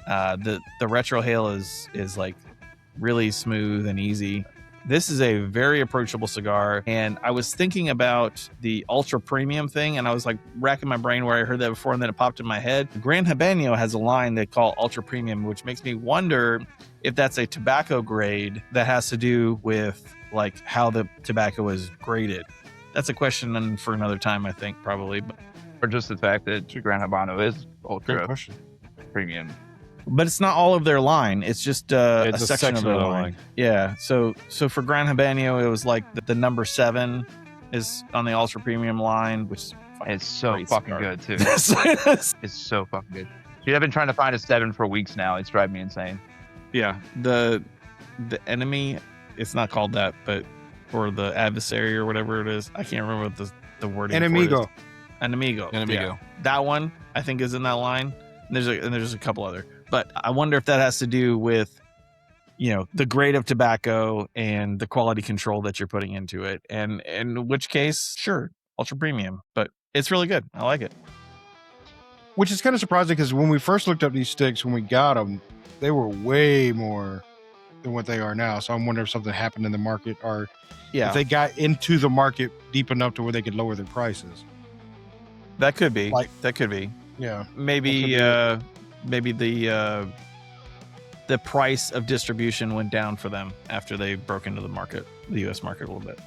The retrohale is like really smooth and easy. This is a very approachable cigar, and I was thinking about the ultra premium thing, and I was like racking my brain where I heard that before, and then it popped in my head. Gran Habanero has a line they call ultra premium, which makes me wonder if that's a tobacco grade that has to do with like how the tobacco is graded. That's a question for another time, I think, probably. Or just the fact that Gran Habano is Great ultra question. premium. But it's not all of their line. It's just It's a section of their line. Yeah. So for Gran Habanero, it was like the number 7 is on the ultra premium line, which is fucking It's so great fucking cigar. good too. It's so fucking good. Dude, I've been trying to find a 7 for weeks now. It's driving me insane. Yeah. The enemy, it's not called that, but or the adversary or whatever it is. I can't remember what the wording. Enemigo. Enemigo. Enemigo. Yeah. That one I think is in that line. And there's a couple other. But I wonder if that has to do with, you know, the grade of tobacco and the quality control that you're putting into it. And in which case, sure, ultra premium. But it's really good. I like it. Which is kind of surprising because when we first looked up these sticks, when we got them, they were way more than what they are now. So I'm wondering if something happened in the market, or Yeah, if they got into the market deep enough to where they could lower their prices. that could be. Like- That could be. Yeah. Maybe That maybe the price of distribution went down for them after they broke into the market, the U.S. market a little bit.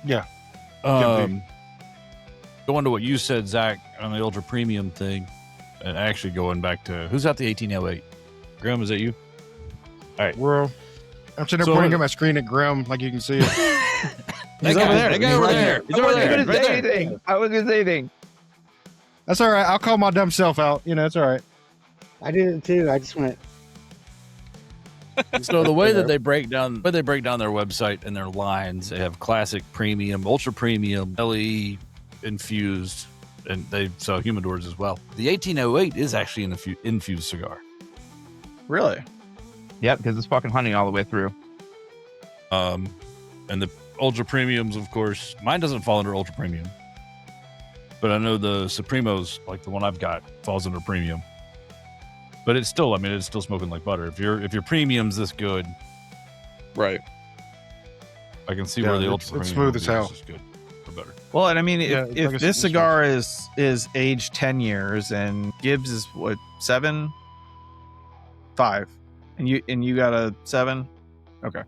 Going to what you said, Zach, on the ultra premium thing, and actually going back to who's got the 1808? Graham, is that you? Well, I'm sitting there So- pointing at my screen at Graham, like you can see it. He's over there. That guy over there. He's I over wasn't there. gonna Right say there. anything. I wasn't gonna say anything. That's all right. I'll call my dumb self out. You know, it's all right. I did it too. I just went. So the way that they break down, their website and their lines, they have classic, premium, ultra premium, LE infused, and they sell humidors as well. The 1808 is actually an infused cigar. Really? Yep, because it's fucking honey all the way through. And the ultra premiums, of course, mine doesn't fall under ultra premium, but I know the Supremos, like the one I've got, falls under premium. But it's still, it's still smoking like butter. If your premium's this good, Right. I can see Yeah, where the it's- ultra it's premium smooth as is hell. just good for butter. Well, and I mean, Yeah, if, it's like a this cigar. cigar is aged 10 years and Gibbs is what, 7, 5, and you got a 7, okay.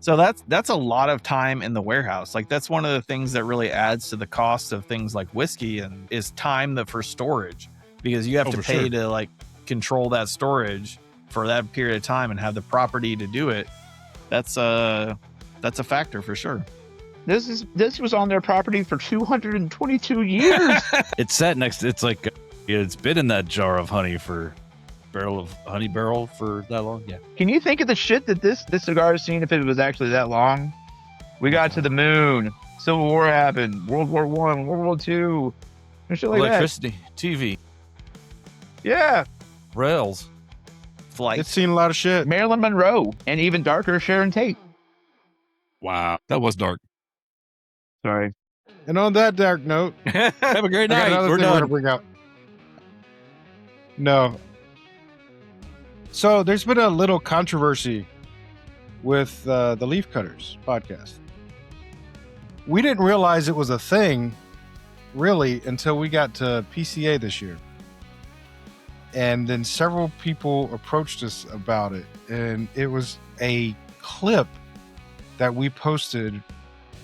So that's a lot of time in the warehouse. Like that's one of the things that really adds to the cost of things like whiskey and is time for storage, because you have Oh, to for pay sure. to like control that storage for that period of time and have the property to do it, that's a factor for sure. This was on their property for 222 years. It's sat next. It's like it's been in that jar of honey for barrel for that long. Yeah. Can you think of the shit that this cigar has seen if it was actually that long? We got to the moon. Civil War happened. World War I, World War II, and shit like Electricity, TV, that. Yeah. rails. Flight. It's seen a lot of shit. Marilyn Monroe, and even darker, Sharon Tate. Wow, that was dark. Sorry. And on that dark note, Have a great I got night. another We're thing done. to bring up. No. So there's been a little controversy with the Leaf Cutters podcast. We didn't realize it was a thing, really, until we got to PCA this year. And then several people approached us about it. And it was a clip that we posted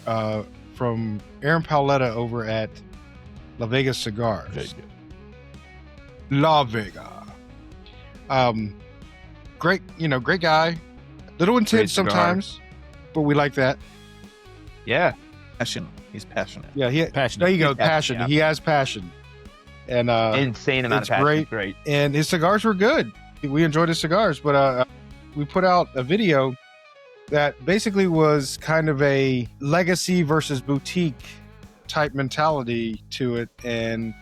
from Aaron Paoletta over at La Vega Cigars. La Vega. Great, great guy. Little intense Great cigar. sometimes, but we like that. Yeah. Passion. He's passionate. Yeah, Passionate. there you go, He's passion. passionate, He has passion. And Insane amount it's of passion. great. Great. and his cigars were good. We enjoyed his cigars, but we put out a video that basically was kind of a legacy versus boutique type mentality to it. And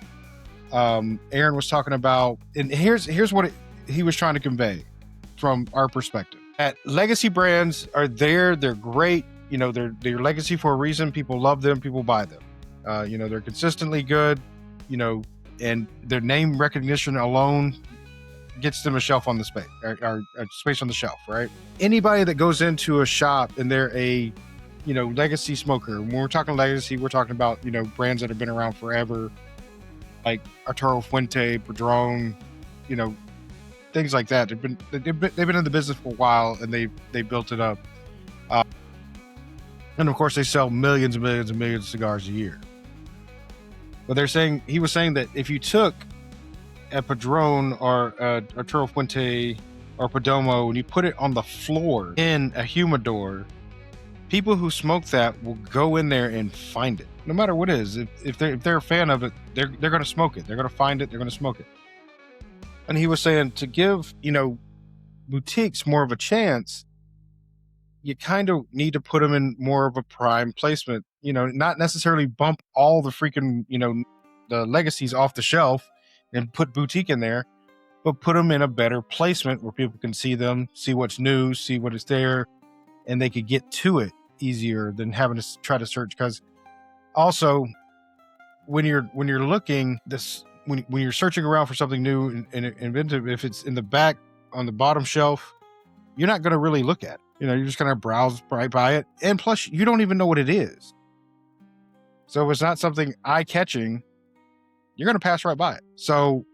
Aaron was talking about, and here's what he was trying to convey from our perspective. That legacy brands are there, they're great, they're legacy for a reason. People love them, people buy them. They're consistently good, and their name recognition alone gets them a shelf on the space, or a space on the shelf, right? Anybody that goes into a shop and they're a, legacy smoker. When we're talking legacy, we're talking about, brands that have been around forever, like Arturo Fuente, Padron, things like that. They've been in the business for a while, and they built it up. And of course, they sell millions and millions and millions of cigars a year. But he was saying that if you took a Padron or Arturo Fuente or Perdomo and you put it on the floor in a humidor, people who smoke that will go in there and find it, no matter what it is. If they're a fan of it, they're going to smoke it. They're going to find it. They're going to smoke it. And he was saying to give, boutiques more of a chance, you kind of need to put them in more of a prime placement, not necessarily bump all the freaking, the legacies off the shelf and put boutique in there, but put them in a better placement where people can see them, see what's new, see what is there, and they could get to it easier than having to try to search. Because also, when you're looking this, when you're searching around for something new and inventive, if it's in the back on the bottom shelf, you're not going to really look at it. You're just going to browse right by it. And plus, you don't even know what it is. So if it's not something eye-catching, you're going to pass right by it. So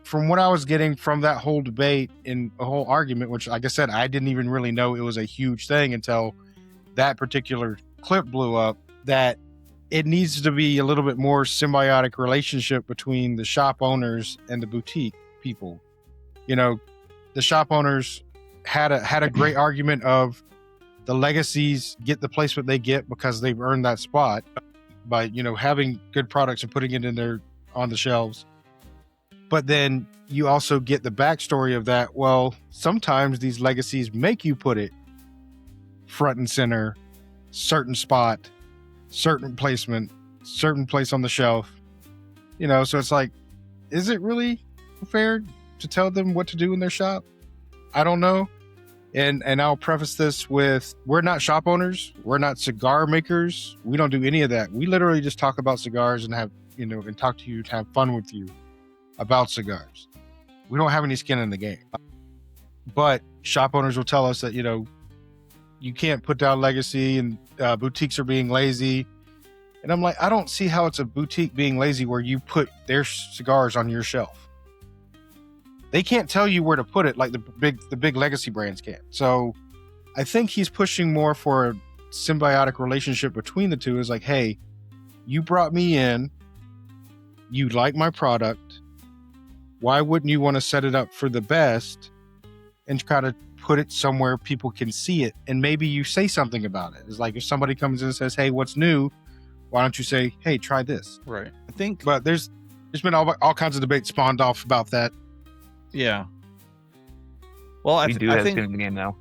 from what I was getting from that whole debate and a whole argument, which, like I said, I didn't even really know it was a huge thing until that particular clip blew up, that it needs to be a little bit more symbiotic relationship between the shop owners and the boutique people. The shop owners had a great argument of the legacies get the placement they get because they've earned that spot by, having good products and putting it in there on the shelves. But then you also get the backstory of that. Well, sometimes these legacies make you put it front and center, certain spot, certain placement, certain place on the shelf. So it's like, is it really fair to tell them what to do in their shop? I don't know. And I'll preface this with, we're not shop owners. We're not cigar makers. We don't do any of that. We literally just talk about cigars and have, and talk to you, to have fun with you about cigars. We don't have any skin in the game. But shop owners will tell us that, you can't put down legacy and boutiques are being lazy. And I'm like, I don't see how it's a boutique being lazy where you put their cigars on your shelf. They can't tell you where to put it like the big legacy brands can. So I think he's pushing more for a symbiotic relationship between the two. Is like, hey, you brought me in, you like my product. Why wouldn't you want to set it up for the best and kind of put it somewhere people can see it, and maybe you say something about it. It's like if somebody comes in and says, "Hey, what's new?" Why don't you say, "Hey, try this"? Right. I think. But there's been all kinds of debate spawned off about that. Yeah. Well, I We do I have think skin in the game now.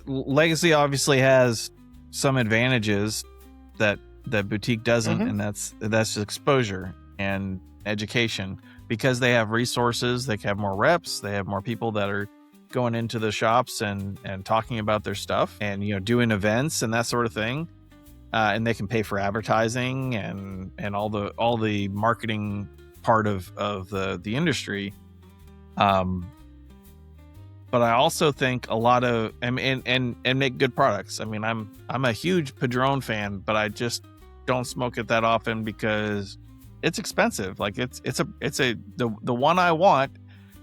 Legacy obviously has some advantages that boutique doesn't, Mhm. and that's exposure and education, because they have resources. They have more reps. They have more people that are going into the shops and talking about their stuff, and doing events and that sort of thing. And they can pay for advertising and all the marketing part of the industry. But I also think a lot of and make good products. I mean, I'm a huge Padron fan, but I just don't smoke it that often because it's expensive. Like the one I want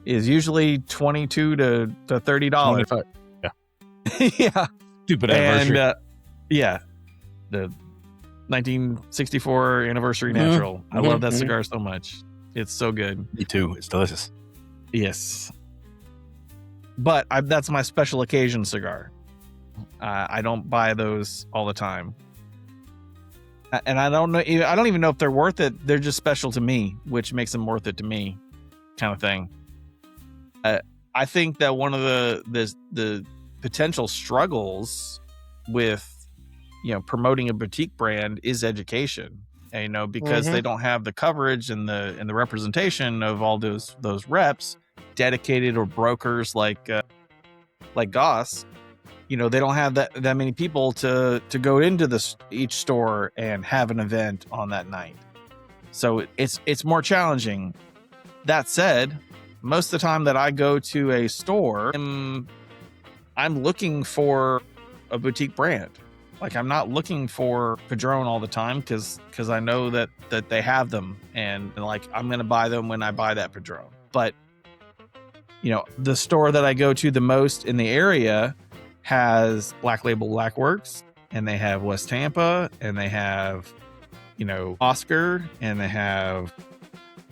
is usually $22 to $30. 25. Yeah, Stupid anniversary. and the 1964 anniversary Mhm. natural. I love that Mhm. cigar so much. It's so good. Me too. It's delicious. Yes. But that's my special occasion cigar. I don't buy those all the time. And I don't know. I don't even know if they're worth it. They're just special to me, which makes them worth it to me, kind of thing. I think that one of the potential struggles with promoting a boutique brand is education. And, because they don't have the coverage and the representation of all those reps, dedicated or brokers like Goss. They don't have that many people to go into each store and have an event on that night. So it's more challenging. That said, most of the time that I go to a store, I'm looking for a boutique brand. Like, I'm not looking for Padron all the time because I know that they have them, and like I'm going to buy them when I buy that Padron. But the store that I go to the most in the area has Black Label Blackworks, and they have West Tampa, and they have Oscar, and they have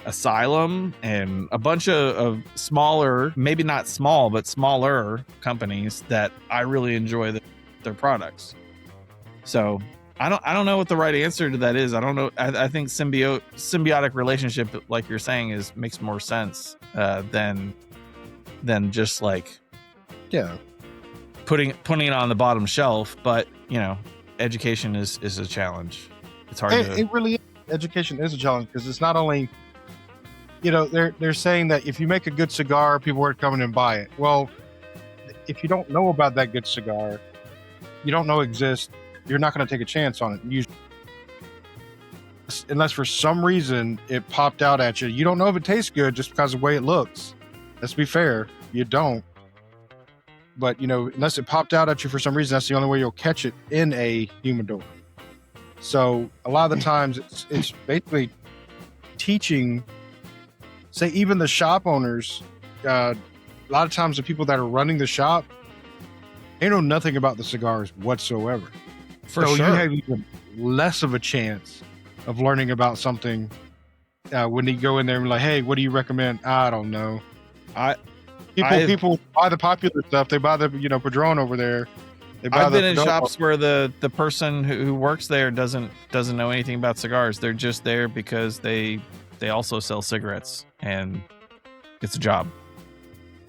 Asylum, and a bunch of smaller, maybe not small, but smaller companies that I really enjoy their products. So I don't know what the right answer to that is. I don't know. I think symbiotic relationship, like you're saying, makes more sense than just like putting it on the bottom shelf. But education is a challenge. It's hard. It really is. Education is a challenge because it's not only they're saying that if you make a good cigar, people are coming and buy it. Well, if you don't know about that good cigar, you don't know exists, you're not going to take a chance on it. Usually, unless for some reason it popped out at you. You don't know if it tastes good just because of the way it looks. Let's be fair, you don't. But unless it popped out at you for some reason, that's the only way you'll catch it in a humidor. So a lot of the times it's basically teaching, say, even the shop owners. A lot of times the people that are running the shop, they know nothing about the cigars whatsoever. For so sure. you have even less of a chance of learning about something when you go in there and be like, "Hey, what do you recommend?" I don't know. People buy the popular stuff. They buy the Padron over there. I've been in shops where the person who works there doesn't know anything about cigars. They're just there because they also sell cigarettes, and it's a job.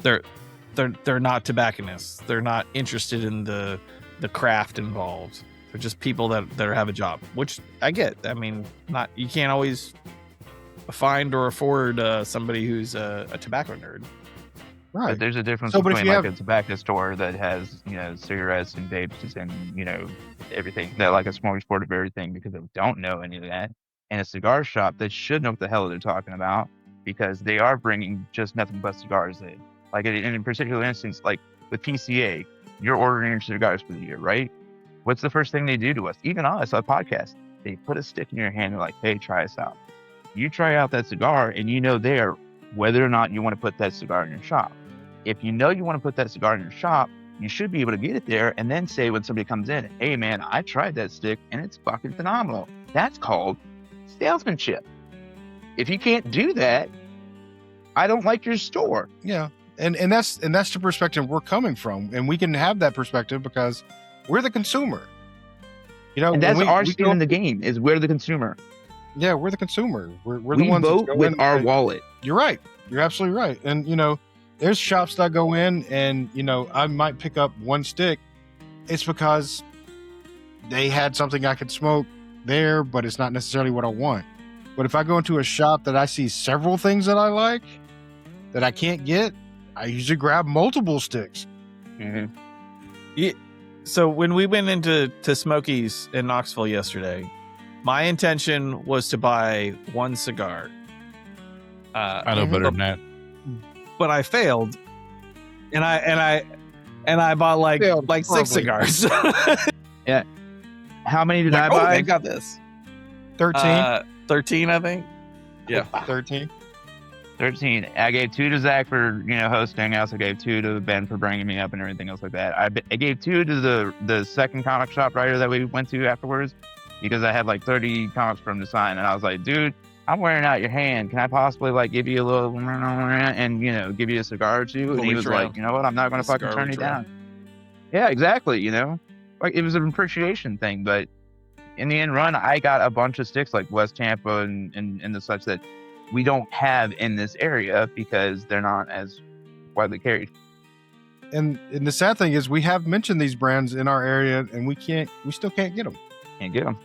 They're not tobacconists. They're not interested in the craft involved. They're just people that have a job, which I get. I mean, you can't always find or afford somebody who's a tobacco nerd. Right. But there's a difference So, but if between you like have- a tobacco store that has, cigarettes and vapes and, everything, that like a smorgasbord of everything because they don't know any of that, and a cigar shop that should know what the hell they're talking about because they are bringing just nothing but cigars in. Like in a particular instance, like with PCA, you're ordering your cigars for the year, right? What's the first thing they do to us? Even us, our podcast, they put a stick in your hand. They're like, "Hey, try us out." You try out that cigar, and there whether or not you want to put that cigar in your shop. If you know you want to put that cigar in your shop, you should be able to get it there and then say when somebody comes in, "Hey man, I tried that stick and it's fucking phenomenal." That's called salesmanship. If you can't do that, I don't like your store. Yeah, And that's the perspective we're coming from, and we can have that perspective because we're the consumer. You know, And that's our skin go, in the game is we're the consumer. Yeah, we're the consumer. We're We the ones that vote go with in our and- wallet. You're right. You're absolutely right. And you know, there's shops that I go in, and you know, I might pick up one stick. It's because they had something I could smoke there, but it's not necessarily what I want. But if I go into a shop that I see several things that I like that I can't get, I usually grab multiple sticks. So when we went into Smokies in Knoxville yesterday, my intention was to buy one cigar. I know better than that. But I failed, and I bought like Failed, six probably. cigars. How many did I Like, oh, buy? I got this. 13. 13, I think. Yeah. 13. 13. I gave 2 to Zach for hosting. I also gave 2 to Ben for bringing me up and everything else like that. I gave 2 to the second comic shop writer that we went to afterwards because I had like 30 comics for him to sign, and I was like, dude, I'm wearing out your hand. Can I possibly like give you a little and give you a cigar or two? And he was like, you know what? I'm not going to fucking turn you down. Yeah, exactly. Like it was an appreciation thing, but in the end run, I got a bunch of sticks like West Tampa and the such that we don't have in this area because they're not as widely carried. And the sad thing is, we have mentioned these brands in our area, and we still can't get them. Can't get them.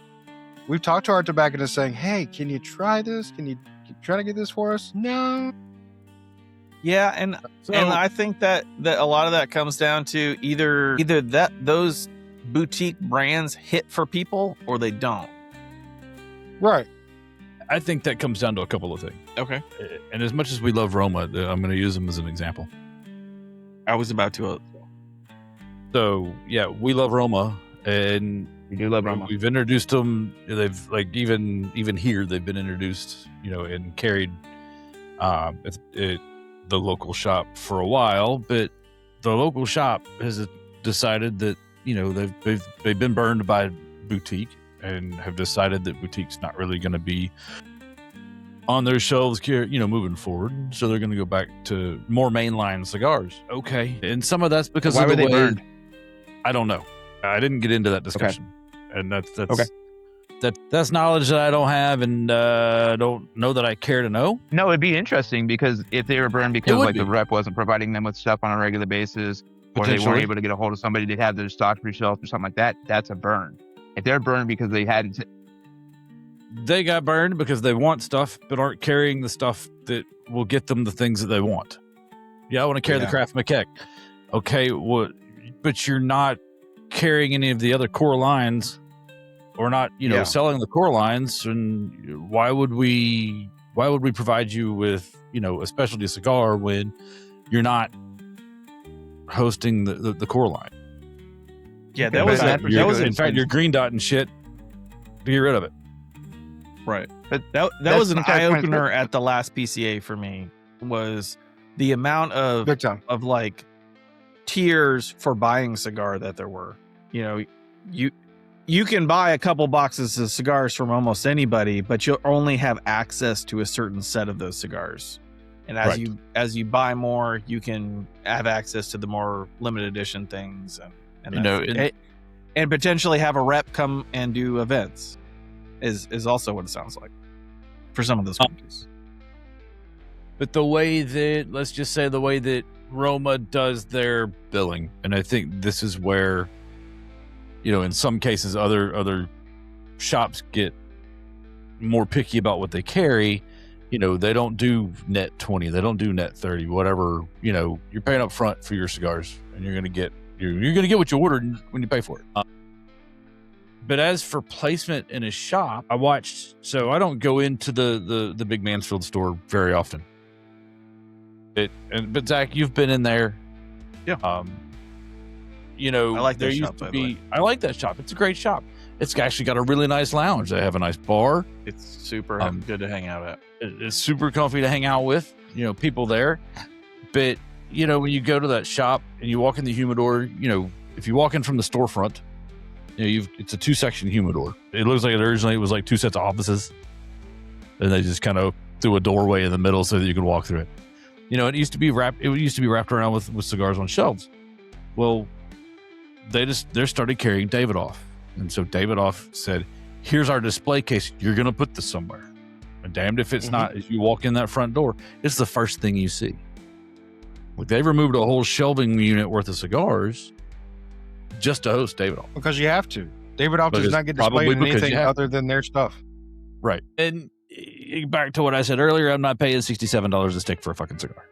We've talked to our tobacconists saying, "Hey, can you try this? Can you try to get this for us?" No. Yeah, and I think that a lot of that comes down to either that those boutique brands hit for people or they don't. Right. I think that comes down to a couple of things. Okay. And as much as we love Roma, I'm going to use them as an example. I was about to. So yeah, we love Roma, and We do love Roma. we've introduced them. They've like even here they've been introduced, and carried at the local shop for a while. But the local shop has decided that they've been burned by boutique and have decided that boutique's not really going to be on their shelves moving forward, so they're going to go back to more mainline cigars. Okay, and some of that's because Why of were the they way burned? I don't know. I didn't get into that discussion, and that's Okay. that's knowledge that I don't have, and don't know that I care to know. No, it'd be interesting because if they were burned because would like be. the rep wasn't providing them with stuff on a regular basis, or they weren't Potentially. able to get a hold of somebody to have their stock reshelved or something like that, that's a burn. If they're burned because they had They got burned because they want stuff, but aren't carrying the stuff that will get them the things that they want. Yeah, I want to carry the Kraft McKeck. Okay, but you're not carrying any of the other core lines, or not, selling the core lines. And why would we provide you with, a specialty cigar when you're not hosting the core line? Yeah, Okay, that but was that's that was in fact, you're green dotting shit to get rid of it. right. But That that's was an the entire eye point. opener at the last PCA for me. Was the amount of Big time. like tiers for buying cigar that there were. You can buy a couple boxes of cigars from almost anybody, but you'll only have access to a certain set of those cigars. And as you buy more, you can have access to the more limited edition things, and potentially have a rep come and do events. Is also what it sounds like for some of those companies. But the way that Roma does their billing, and I think this is where, in some cases other shops get more picky about what they carry. They don't do net 20, they don't do net 30, whatever. You're paying up front for your cigars, and you're gonna get what you ordered when you pay for it. But as for placement in a shop, so I don't go into the big Mansfield store very often. But Zach, you've been in there. Yeah. I like that there shop, used to by the way. be. I like that shop. It's a great shop. It's actually got a really nice lounge. They have a nice bar. It's super good to hang out at. It's super comfy to hang out with. People there. But when you go to that shop and you walk in the humidor, if you walk in from the storefront, it's a 2-section humidor. It looks like originally it was like 2 sets of offices, and they just kind of threw a doorway in the middle so that you could walk through it. You know, it used to be wrapped around with cigars on shelves. Well, they started carrying Davidoff. And so Davidoff said, here's our display case. You're going to put this somewhere. And damned if it's not, as you walk in that front door, it's the first thing you see. Like, they removed a whole shelving unit worth of cigars just to host Davidoff. Because you have to. Davidoff does not get displayed in anything other than their stuff. Right. And back to what I said earlier, I'm not paying $67 a stick for a fucking cigar.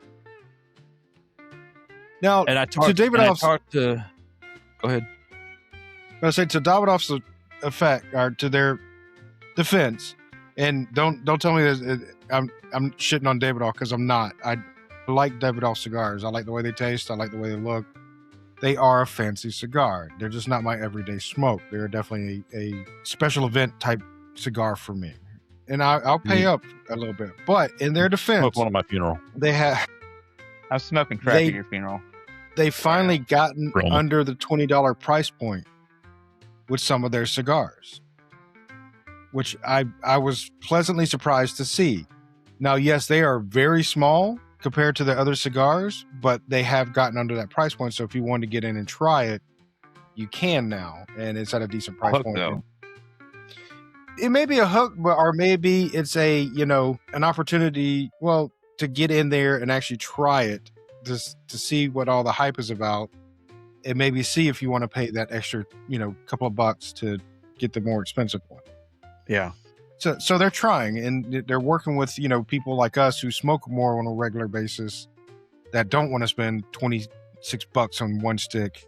Now, and I talked to go ahead. I say to Davidoff's effect, or to their defense, and don't tell me that I'm shitting on Davidoff, because I'm not. I like Davidoff cigars. I like the way they taste. I like the way they look. They are a fancy cigar. They're just not my everyday smoke. They're definitely a special event type cigar for me, and I'll pay up a little bit. But in their defense, Smoke one at my funeral. They have. I was smoking crack at your funeral. They finally gotten under the $20 price point with some of their cigars, which I was pleasantly surprised to see. Now, yes, they are very small compared to the other cigars, but they have gotten under that price point. So if you want to get in and try it, you can now, and it's at a decent price point. Though. It may be a hook, or maybe it's an opportunity, to get in there and actually try it, just to see what all the hype is about, and maybe see if you want to pay that extra, couple of bucks to get the more expensive one. Yeah. So they're trying, and they're working with, people like us who smoke more on a regular basis, that don't want to spend $26 on one stick,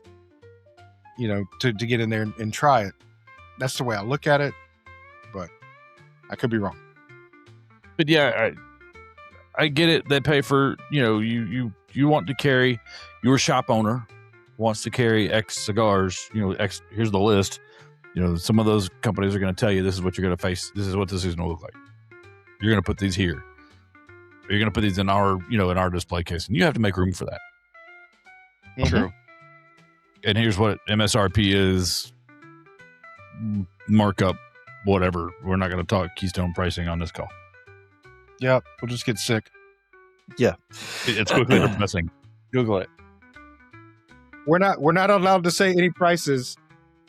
to get in there and try it. That's the way I look at it, but I could be wrong. But yeah, I get it. They pay for, you want to carry, your shop owner wants to carry X cigars, X, here's the list. Some of those companies are going to tell you, this is what you're going to face. This is what this is going to look like. You're going to put these here. You're going to put these in our, in our display case, and you have to make room for that. True. And here's what MSRP is, markup, whatever. We're not going to talk Keystone pricing on this call. Yep, we'll just get sick. Yeah. It's quickly depressing. Google it. We're not allowed to say any prices,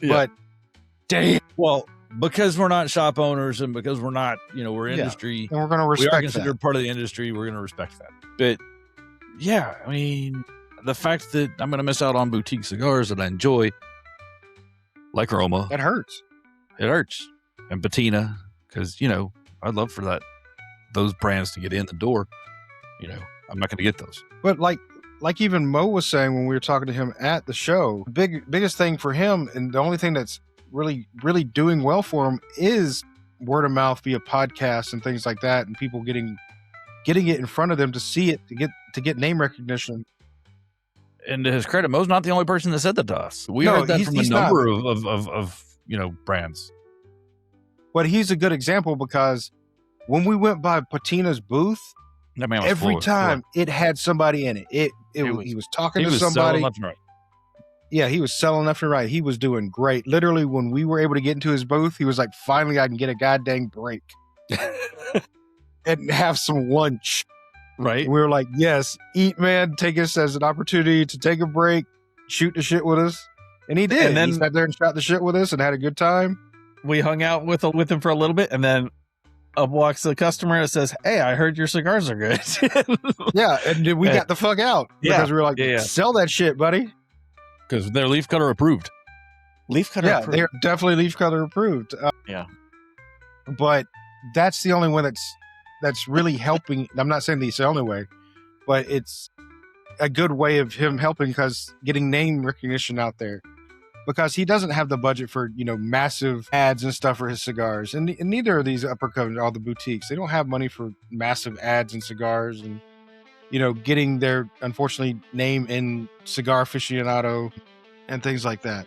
but damn. Well, because we're not shop owners, and because we're not, we're industry, and we're going to respect we are considered part of the industry. We're going to respect that. But yeah, I mean, the fact that I'm going to miss out on boutique cigars that I enjoy, like Roma, that hurts. It hurts. And Patina, because I'd love for those brands to get in the door. I'm not going to get those. But like even Mo was saying when we were talking to him at the show, biggest thing for him, and the only thing that's really, really doing well for him, is word of mouth via podcasts and things like that, and people getting it in front of them to see it, to get name recognition. And to his credit, Mo's not the only person that said that to us. We heard that from a number of brands. But he's a good example, because when we went by Patina's booth, every time it had somebody in it. He was talking to somebody. Left and right. Yeah, he was selling left and right. He was doing great. Literally, when we were able to get into his booth, he was like, finally, I can get a goddamn break and have some lunch. Right. And we were like, yes, eat, man. Take us as an opportunity to take a break, shoot the shit with us. And he did. And then he sat there and shot the shit with us and had a good time. We hung out with him for a little bit, and then up walks the customer and says, hey, I heard your cigars are good. Yeah, and we got the fuck out. Because we were like, sell that shit, buddy. Because they're leaf cutter approved. Leaf cutter approved. They're definitely leaf cutter approved. But that's the only one that's really helping. I'm not saying that it's the only way, but it's a good way of him helping, because getting name recognition out there. Because he doesn't have the budget for, massive ads and stuff for his cigars. And neither of these upper companies, all the boutiques, they don't have money for massive ads and cigars, and, getting their, unfortunately, name in Cigar Aficionado and things like that.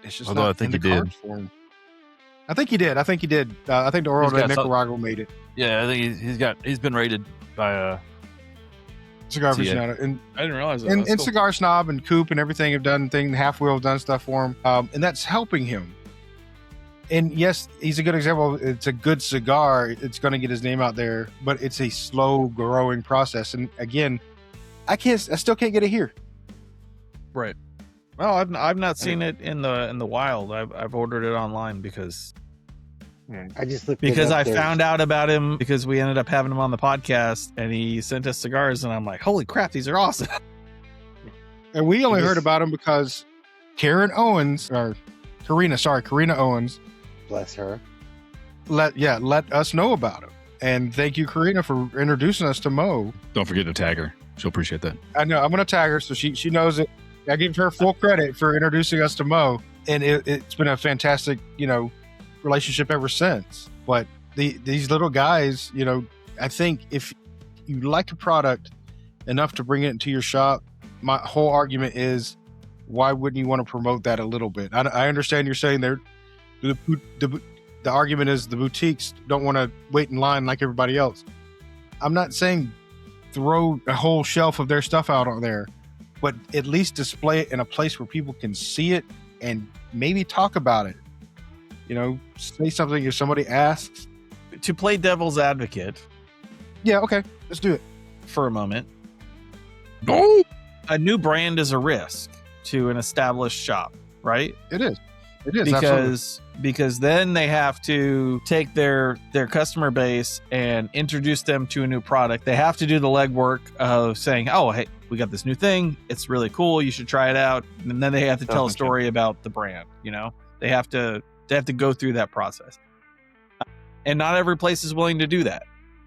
It's just not in the cards for him. I think he did. I think the Oro de Nicaragua made it. Yeah, I think he's been rated by Cigar Aficionado, and I didn't realize that. And cool. Cigar Snob and Coop and everything have done things. Half Wheel have done stuff for him, and that's helping him. And yes, he's a good example. It's a good cigar. It's going to get his name out there, but it's a slow growing process. And again, I still can't get it here. Right. Well, I've not seen it in the wild. I've ordered it online because I just looked it I up. There's- found out about him because we ended up having him on the podcast and he sent us cigars and I'm like, holy crap, these are awesome. And we only It is- heard about him because Karina Owens, Bless her. let us know about him. And thank you, Karina, for introducing us to Mo. Don't forget to tag her. She'll appreciate that. I know I'm going to tag her so she knows it. I give her full credit for introducing us to Mo, and it's been a fantastic, relationship ever since. But these little guys, I think if you like a product enough to bring it into your shop, my whole argument is, why wouldn't you want to promote that a little bit? I understand you're saying the argument is the boutiques don't want to wait in line like everybody else. I'm not saying throw a whole shelf of their stuff out on there, but at least display it in a place where people can see it and maybe talk about it. Say something if somebody asks. To play devil's advocate Yeah, okay, let's do it. for a moment, Oh, a new brand is a risk to an established shop, right? It is. Absolutely. Because then they have to take their customer base and introduce them to a new product. They have to do the legwork of saying, "Oh, hey, we got this new thing. It's really cool. You should try it out." And then they have to tell a story about the brand. They have to go through that process. And not every place is willing to do that.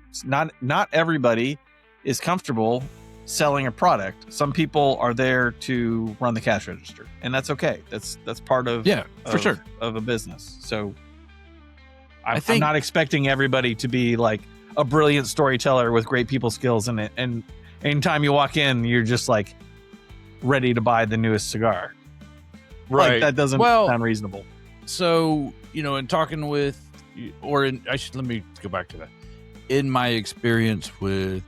It's not everybody is comfortable selling a product. Some people are there to run the cash register, and that's okay. That's part of for sure. of a business. So I'm think- not expecting everybody to be like a brilliant storyteller with great people skills in it. And anytime you walk in, you're just like ready to buy the newest cigar. Right. Like, that doesn't Well- sound reasonable. So, in talking with, let me go back to that. In my experience with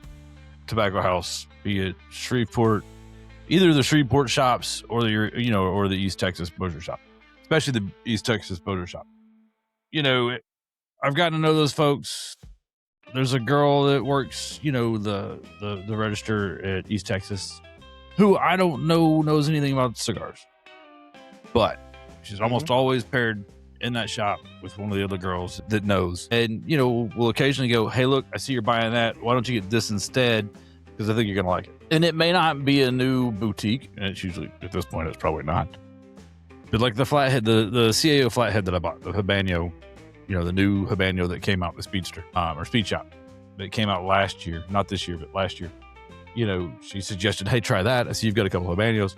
tobacco house, be it Shreveport, either the Shreveport shops or or the East Texas Butcher shop, especially the East Texas Butcher shop. I've gotten to know those folks. There's a girl that works, the register at East Texas, who I don't know knows anything about cigars, but she's almost always paired in that shop with one of the other girls that knows. And, we'll occasionally go, "Hey, look, I see you're buying that. Why don't you get this instead? Because I think you're going to like it." And it may not be a new boutique. And it's usually, at this point, it's probably not. But like the flathead, the CAO flathead that I bought, the Habanero, the new Habanero that came out, the Speedster, or Speed Shop, that came out last year, not this year, but last year. She suggested, "Hey, try that. I see you've got a couple of Habaneros.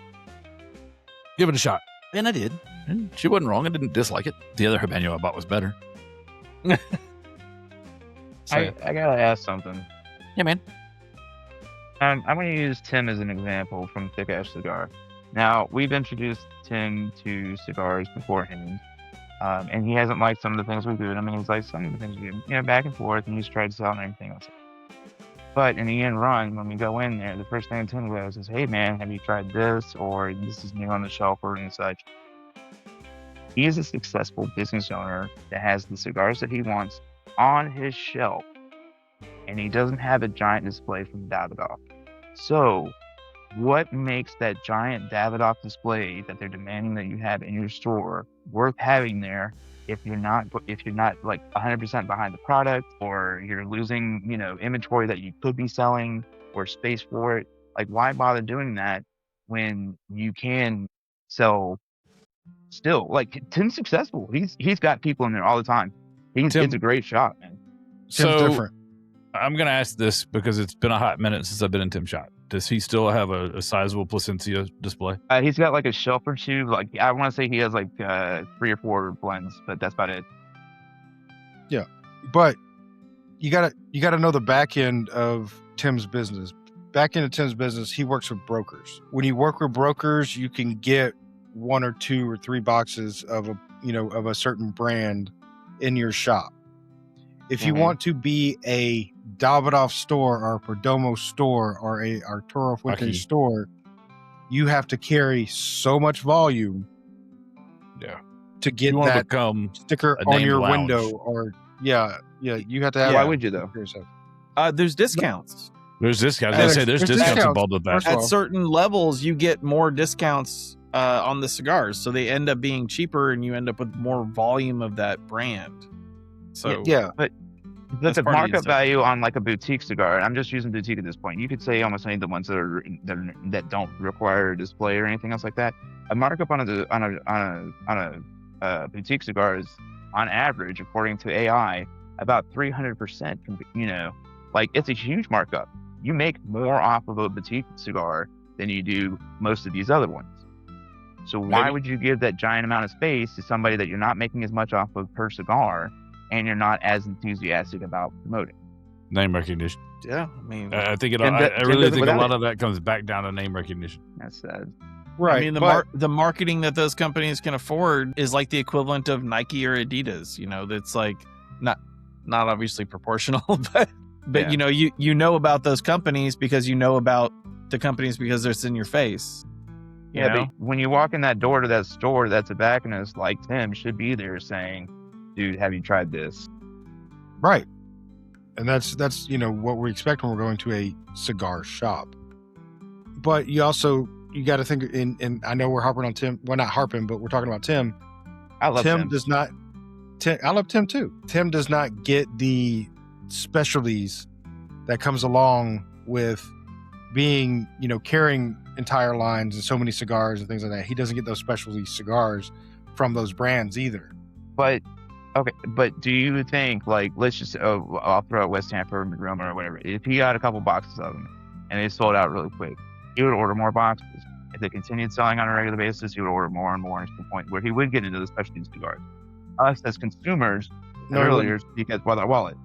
Give it a shot." And I did. And she wasn't wrong. I didn't dislike it. The other Habanero I bought was better. I gotta ask something. Yeah, man. I'm going to use Tim as an example from Thick Ash Cigar. Now, we've introduced Tim to cigars beforehand, and he hasn't liked some of the things we do. I mean, he's liked some of the things we do, back and forth, and he's tried to sell and everything else. But in the end run, when we go in there, the first thing Tim goes is, "Hey, man, have you tried this?" Or "This is new on the shelf," or and such. He is a successful business owner that has the cigars that he wants on his shelf, and he doesn't have a giant display from Davidoff. So, what makes that giant Davidoff display that they're demanding that you have in your store worth having there if you're not like 100% behind the product, or you're losing, inventory that you could be selling or space for it? Like, why bother doing that when you can sell still? Like, Tim's successful. He's got people in there all the time. It's a great shop, man. Tim's different. I'm going to ask this because it's been a hot minute since I've been in Tim's shop. Does he still have a sizable Placencia display? He's got like a shelf or two. Like, I want to say he has like 3 or 4 blends, but that's about it. Yeah, but you gotta know the back end of Tim's business. Back end of Tim's business, he works with brokers. When you work with brokers, you can get 1 or 2 or 3 boxes of a certain brand in your shop. If you want to be a Davidoff store or a Perdomo store or a Arturo Fuentes store, you have to carry so much volume. Yeah. To get You want to that become sticker a on named your lounge. window, or you have to have. Why would you though? There's discounts. There's discounts. I was gonna say there's discounts involved with that. First of At all. certain levels, you get more discounts on the cigars, so they end up being cheaper, and you end up with more volume of that brand. So Yeah. But That's the part of the markup incentive. value on like a boutique cigar, and I'm just using boutique at this point. You could say almost any of the ones that don't require a display or anything else like that. A markup on a boutique cigar is on average, according to AI, about 300%. You know, like it's a huge markup. You make more off of a boutique cigar than you do most of these other ones. So why Maybe. would you give that giant amount of space to somebody that you're not making as much off of per cigar, and you're not as enthusiastic about promoting? Name recognition. yeah, I mean, I think it. Tim I does really it think a without lot it. of that comes back down to name recognition. That's sad. Right. I mean, the marketing that those companies can afford is like the equivalent of Nike or Adidas. You know, that's like not obviously proportional, but Yeah. you know, you know about those companies because you know about the companies because it's in your face. You Yeah, know? but when you walk in that door to that store, that tobacconist like Tim should be there saying, "Dude, have you tried this?" Right. And that's what we expect when we're going to a cigar shop. But you got to think, and I know we're harping on Tim. We're not harping, but we're talking about Tim. I love Tim Tim. does not. I love Tim too. Tim does not get the specialties that comes along with being, carrying entire lines and so many cigars and things like that. He doesn't get those specialty cigars from those brands either. But okay, but do you think, like, let's just I'll throw out West Tampa or Roma or whatever. If he got a couple boxes of them and they sold out really quick, he would order more boxes. If they continued selling on a regular basis, he would order more and more to the point where he would get into the specialty cigars. Us as consumers, No, he earlier, because with our wallet.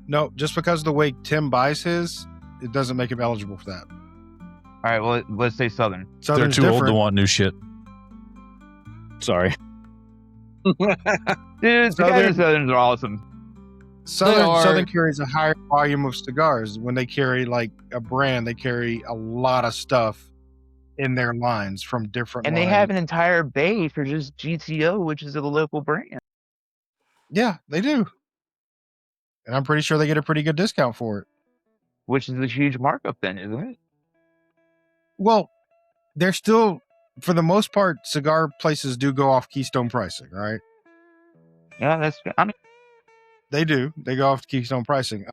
No, just because of the way Tim buys his, it doesn't make him eligible for that. All right, well, let's say Southern. Southern's They're too old to different. want new shit. Sorry. Dude, the guys Southern- in Southern's are awesome. Southern carries a higher volume of cigars. When they carry like a brand, they carry a lot of stuff in their lines from different And they lines. have an entire bay for just GTO, which is a local brand. Yeah, they do. And I'm pretty sure they get a pretty good discount for it. Which is a huge markup then, isn't it? Well, they're still, for the most part, cigar places do go off Keystone pricing, right? Yeah, that's. I mean, They do. They go off Keystone pricing.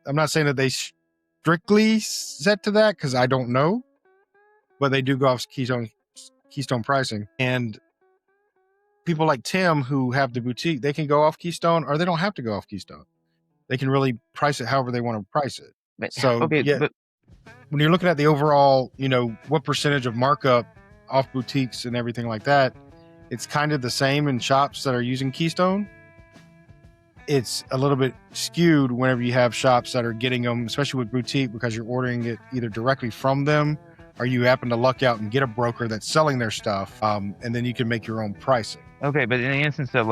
I'm not saying that they strictly set to that because I don't know, but they do go off Keystone pricing. And people like Tim who have the boutique, they can go off Keystone or they don't have to go off Keystone. They can really price it however they want to price it. but- So, okay, yeah. but When you're looking at the overall, what percentage of markup off boutiques and everything like that, it's kind of the same in shops that are using Keystone. It's a little bit skewed whenever you have shops that are getting them, especially with boutique, because you're ordering it either directly from them or you happen to luck out and get a broker that's selling their stuff, and then you can make your own pricing. okay, but in the instance of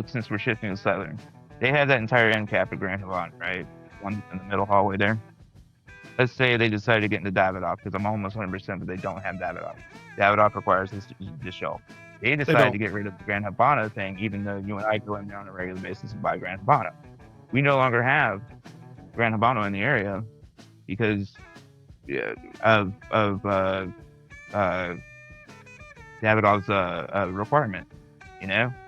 since we're shifting to Southern, they have that entire end cap at Grand Havana, right? One in the middle hallway there. Let's say they decide to get into Davidoff, because I'm almost 100% that they don't have Davidoff. Davidoff requires this to shelf. They decide don't. to get rid of the Grand Habana thing, even though you and I go in there on a regular basis and buy Grand Habana. We no longer have Grand Habano in the area because of Davidoff's requirement.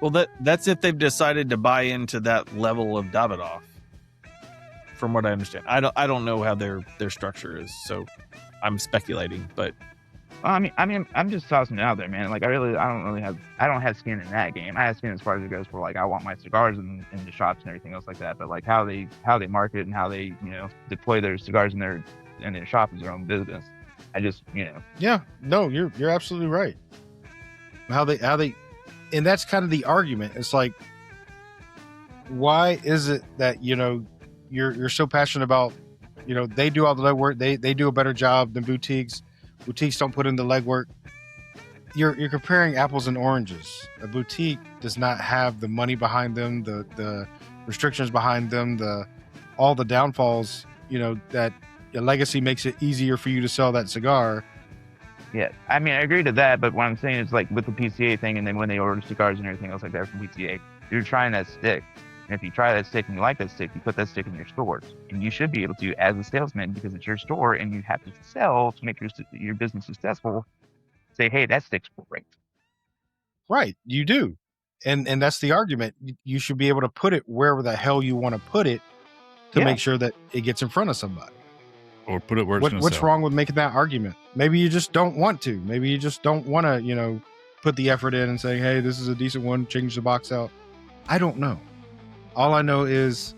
Well, that's if they've decided to buy into that level of Davidoff. From what I understand, I don't know how their structure is, so I'm speculating. But I mean, I'm just tossing it out there, man. Like, I don't have skin in that game. I have skin as far as it goes for, like, I want my cigars in the shops and everything else like that. But like how they market and how they deploy their cigars in their shop is their own business. I just Yeah, no, you're absolutely right. How they, and that's kind of the argument. It's like, why is it that you're so passionate about, they do all the legwork. They do a better job than boutiques. Boutiques don't put in the legwork. You're comparing apples and oranges. A boutique does not have the money behind them, the restrictions behind them, all the downfalls. That a legacy makes it easier for you to sell that cigar. Yeah, I mean, I agree to that, but what I'm saying is, like, with the PCA thing, and then when they order cigars and everything else like that from PCA, you're trying that stick. And if you try that stick and you like that stick, you put that stick in your stores. And you should be able to, as a salesman, because it's your store and you have to sell to make your business successful, say, hey, that stick's great. Right, you do. And that's the argument. You should be able to put it wherever the hell you want to put it to make sure that it gets in front of somebody. Or put it where it's What's wrong with making that argument? Maybe you just don't want to. Maybe you just don't want to, put the effort in and say, hey, this is a decent one, change the box out. I don't know. All I know is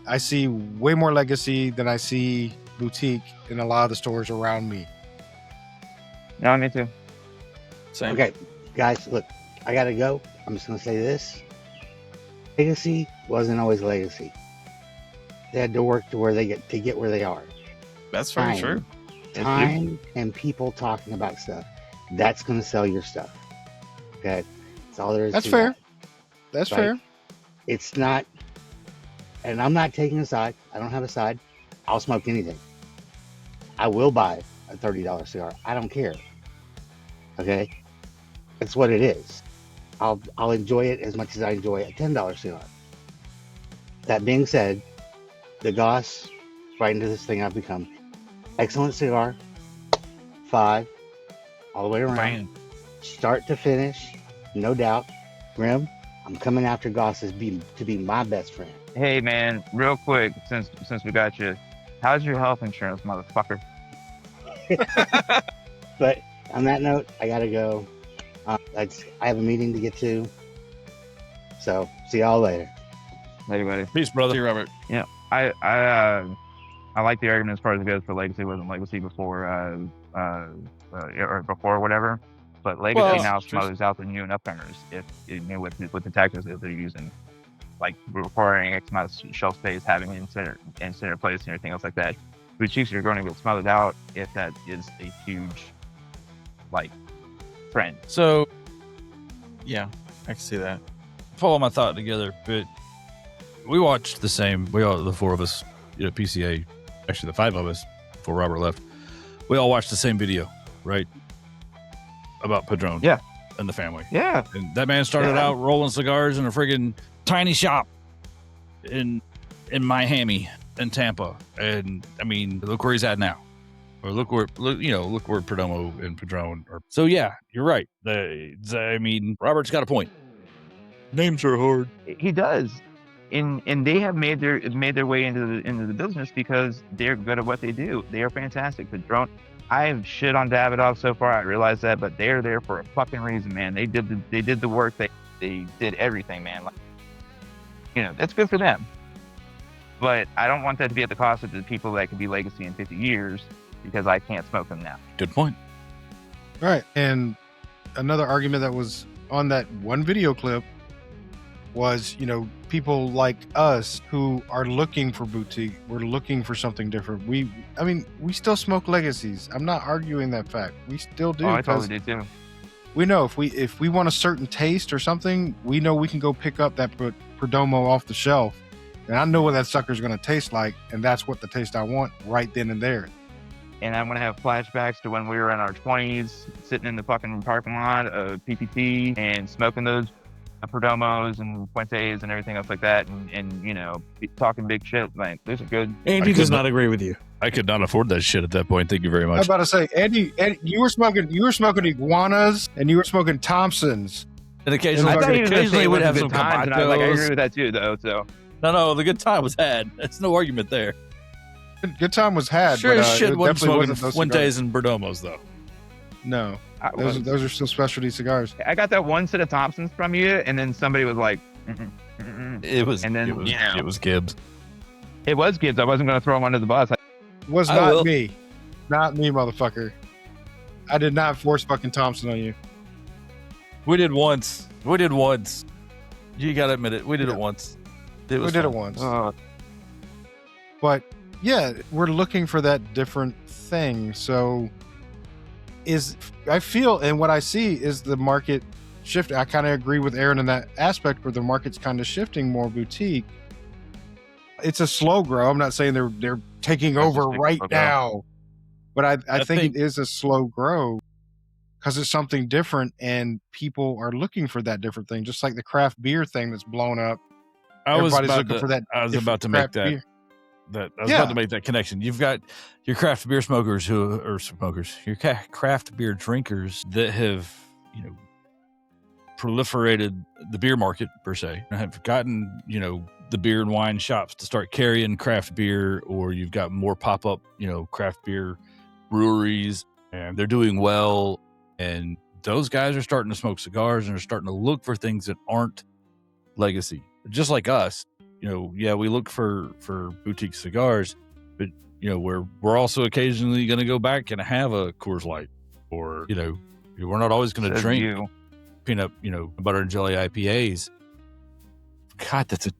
I see way more legacy than I see boutique in a lot of the stores around me. No, me too. Same. Okay, guys, look, I gotta go. I'm just gonna say this. Legacy wasn't always legacy. They had to work to where they get where they are. That's very Time. true. Time and people talking about stuff. That's gonna sell your stuff. Okay. That's all there is. That's to fair. that. That's Right. fair. It's not, and I'm not taking a side. I don't have a side. I'll smoke anything. I will buy a $30 cigar. I don't care. Okay. That's what it is. I'll enjoy it as much as I enjoy a $10 cigar. That being said, the Goss, right into this thing I've become. Excellent cigar. 5, all the way around. Bam. Start to finish, no doubt. Grim, I'm coming after Goss to be my best friend. Hey, man, real quick, since we got you, how's your health insurance, motherfucker? But on that note, I gotta go. I have a meeting to get to. So see y'all later. Later, buddy. Peace, brother. See you, Robert. I like the argument as far as it goes for legacy. Wasn't legacy before, or before whatever. But legacy Well, now just- smothers out the new and upcomers with the tactics that they're using, like requiring X amount of shelf space, having it in center place, and everything else like that. Boutiques are going to get smothered out if that is a huge trend. So, yeah, I can see that. Follow my thought together, but we watched the same. The 4 of us, PCA, actually the 5 of us before Robert left. We all watched the same video, right? About Padron, Yeah. and the family. Yeah, And that man started out rolling cigars in a friggin' tiny shop in Miami and Tampa, and I mean, look where he's at now. Or look where Perdomo and Padron are. So yeah, you're right. Robert's got a point. Names are hard. he does. And they have made their way into the business because they're good at what they do. They are fantastic. Padron, I've shit on Davidoff so far. I realize that, but they're there for a fucking reason, man. They did the work. They did everything, man. That's good for them. But I don't want that to be at the cost of the people that could be legacy in 50 years because I can't smoke them now. Good point. All right. And another argument that was on that one video clip was, people like us who are looking for boutique. We're looking for something different. We still smoke legacies. I'm not arguing that fact. We still do. Oh, I because totally do too. we know if we want a certain taste or something, we know we can go pick up that Perdomo off the shelf. And I know what that sucker's going to taste like. And that's what the taste I want right then and there. And I'm gonna have flashbacks to when we were in our 20s, sitting in the fucking parking lot of PPT and smoking those Perdomos and Fuentes and everything else like that, and talking big shit. Like, those are good. Andy does not agree with you. I could not afford that shit at that point. Thank you very I was much. about to say, Andy, you were smoking iguanas and you were smoking Thompsons. And I occasionally, thought you were gonna say it we'd wasn't have some good times, and I was like, I agree Camachos. with that too, though. So No, the good time was had. That's no argument there. Good time was had. Sure but, as shit it wasn't definitely smoking wasn't those Fuentes and Perdomos, though. cigars. No, I, those are still specialty cigars. I got that one set of Thompsons from you, and then somebody was like, It was, And then, It was Gibbs. it was Gibbs. I wasn't gonna throw him under the bus. Was I will. not me. Not me, motherfucker. I did not force fucking Thompson on you. We did once. You gotta admit it. We did it once. We did it once. But yeah, we're looking for that different thing. So I feel, and what I see is the market shift. I kind of agree with Aaron in that aspect where the market's kind of shifting more boutique. It's a slow grow. I'm not saying they're taking over just think right slow grow. now, but I think think- it is a slow grow because it's something different and people are looking for that different thing. Just like the craft beer thing that's blown up. I was Everybody's about looking to, for that. I was different about to make craft that. beer. I was Yeah. about to make that connection. You've got your craft beer smokers your craft beer drinkers that have, proliferated the beer market per se, and have gotten, the beer and wine shops to start carrying craft beer, or you've got more pop-up, craft beer breweries, and they're doing well. And those guys are starting to smoke cigars and are starting to look for things that aren't legacy, just like us. We look for boutique cigars, but we're also occasionally going to go back and have a Coors Light, or we're not always going to Says drink you. peanut butter and jelly IPAs. God, that's a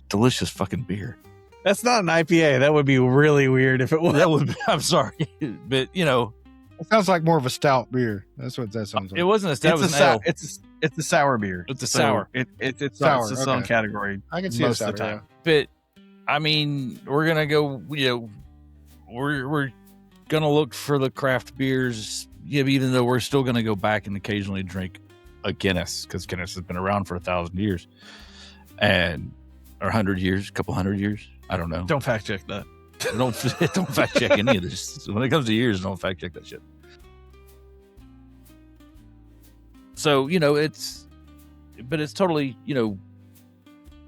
delicious fucking beer. That's not an IPA. That would be really weird if it was. That would be, I'm sorry, but It sounds like more of a stout beer. That's what that sounds like. it wasn't a stout. It was an ale. It's a sour beer. It's a So sour. It's Sour, its own okay. category. I can see most a of the sour, time. But I mean, we're gonna go. We're gonna look for the craft beers. Yeah, even though we're still gonna go back and occasionally drink a Guinness, because Guinness has been around for 1,000 years, or 100 years, a couple hundred years. I don't know. Don't fact check that. Don't fact check any of this. When it comes to years, don't fact check that shit. So it's totally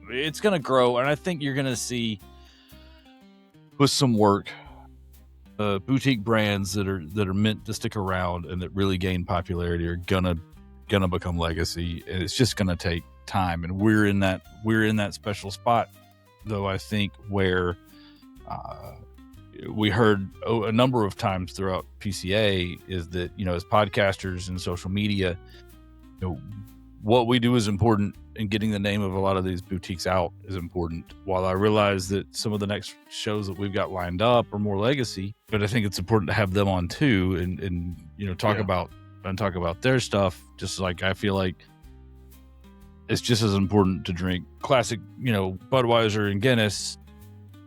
it's gonna grow, and I think you're gonna see with some work, boutique brands that are meant to stick around and that really gain popularity are gonna become legacy, and it's just gonna take time. And we're in that special spot, though, I think, where we heard a number of times throughout PCA is that as podcasters and social media, what we do is important, and getting the name of a lot of these boutiques out is important. While I realize that some of the next shows that we've got lined up are more legacy, but I think it's important to have them on too, and talk about their stuff. Just like I feel like it's just as important to drink classic, Budweiser and Guinness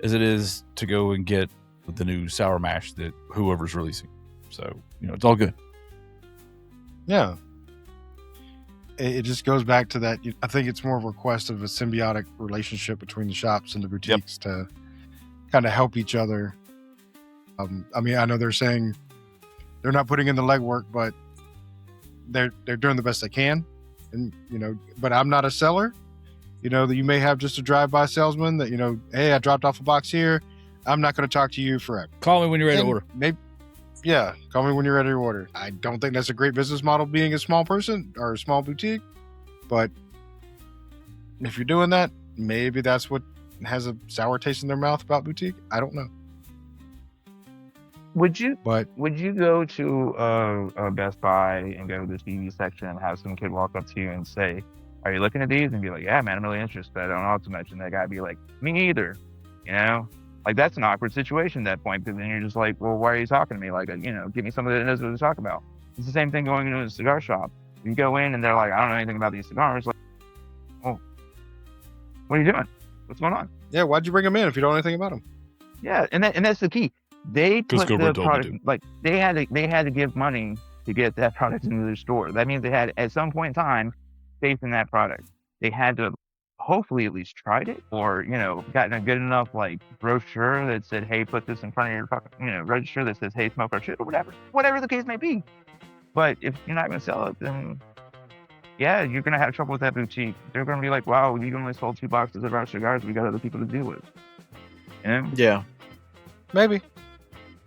as it is to go and get the new sour mash that whoever's releasing. So, it's all good. Yeah. It just goes back to that. I think it's more of a request of a symbiotic relationship between the shops and the boutiques to kind of help each other. I mean, I know they're saying they're not putting in the legwork, but they're doing the best they can. And, but I'm not a seller. That you may have just a drive-by salesman that, hey, I dropped off a box here. I'm not going to talk to you forever. Call me when you're ready to And order. Maybe, yeah, call me when you're ready to order. I don't think that's a great business model, being a small person or a small boutique. But if you're doing that, maybe that's what has a sour taste in their mouth about boutique. I don't know. Would you But go to a Best Buy and go to the TV section and have some kid walk up to you and say, "Are you looking at these?" And be like, "Yeah, man, I'm really interested. I don't know what to mention." That guy be like, "Me either." Like, that's an awkward situation at that point, because then you're just like, well, why are you talking to me? Like, give me somebody that knows what to talk about. It's the same thing going into a cigar shop. You go in and they're like, I don't know anything about these cigars. Like, oh, what are you doing? What's going on? yeah, why'd you bring them in if you don't know anything about them? Yeah, and that's the key. They 'Cause put Gilbert the told me product, to. like, they had to give money to get that product into their store. That means they had, at some point in time, faith in that product. They had to hopefully at least tried it, or gotten a good enough brochure that said, hey, put this in front of your fucking register that says, hey, smoke our shit, or whatever the case may be. But if you're not going to sell it, then yeah, you're going to have trouble with that boutique. They're going to be like, wow, you only sold 2 boxes of our cigars, we got other people to deal with. Yeah. Maybe.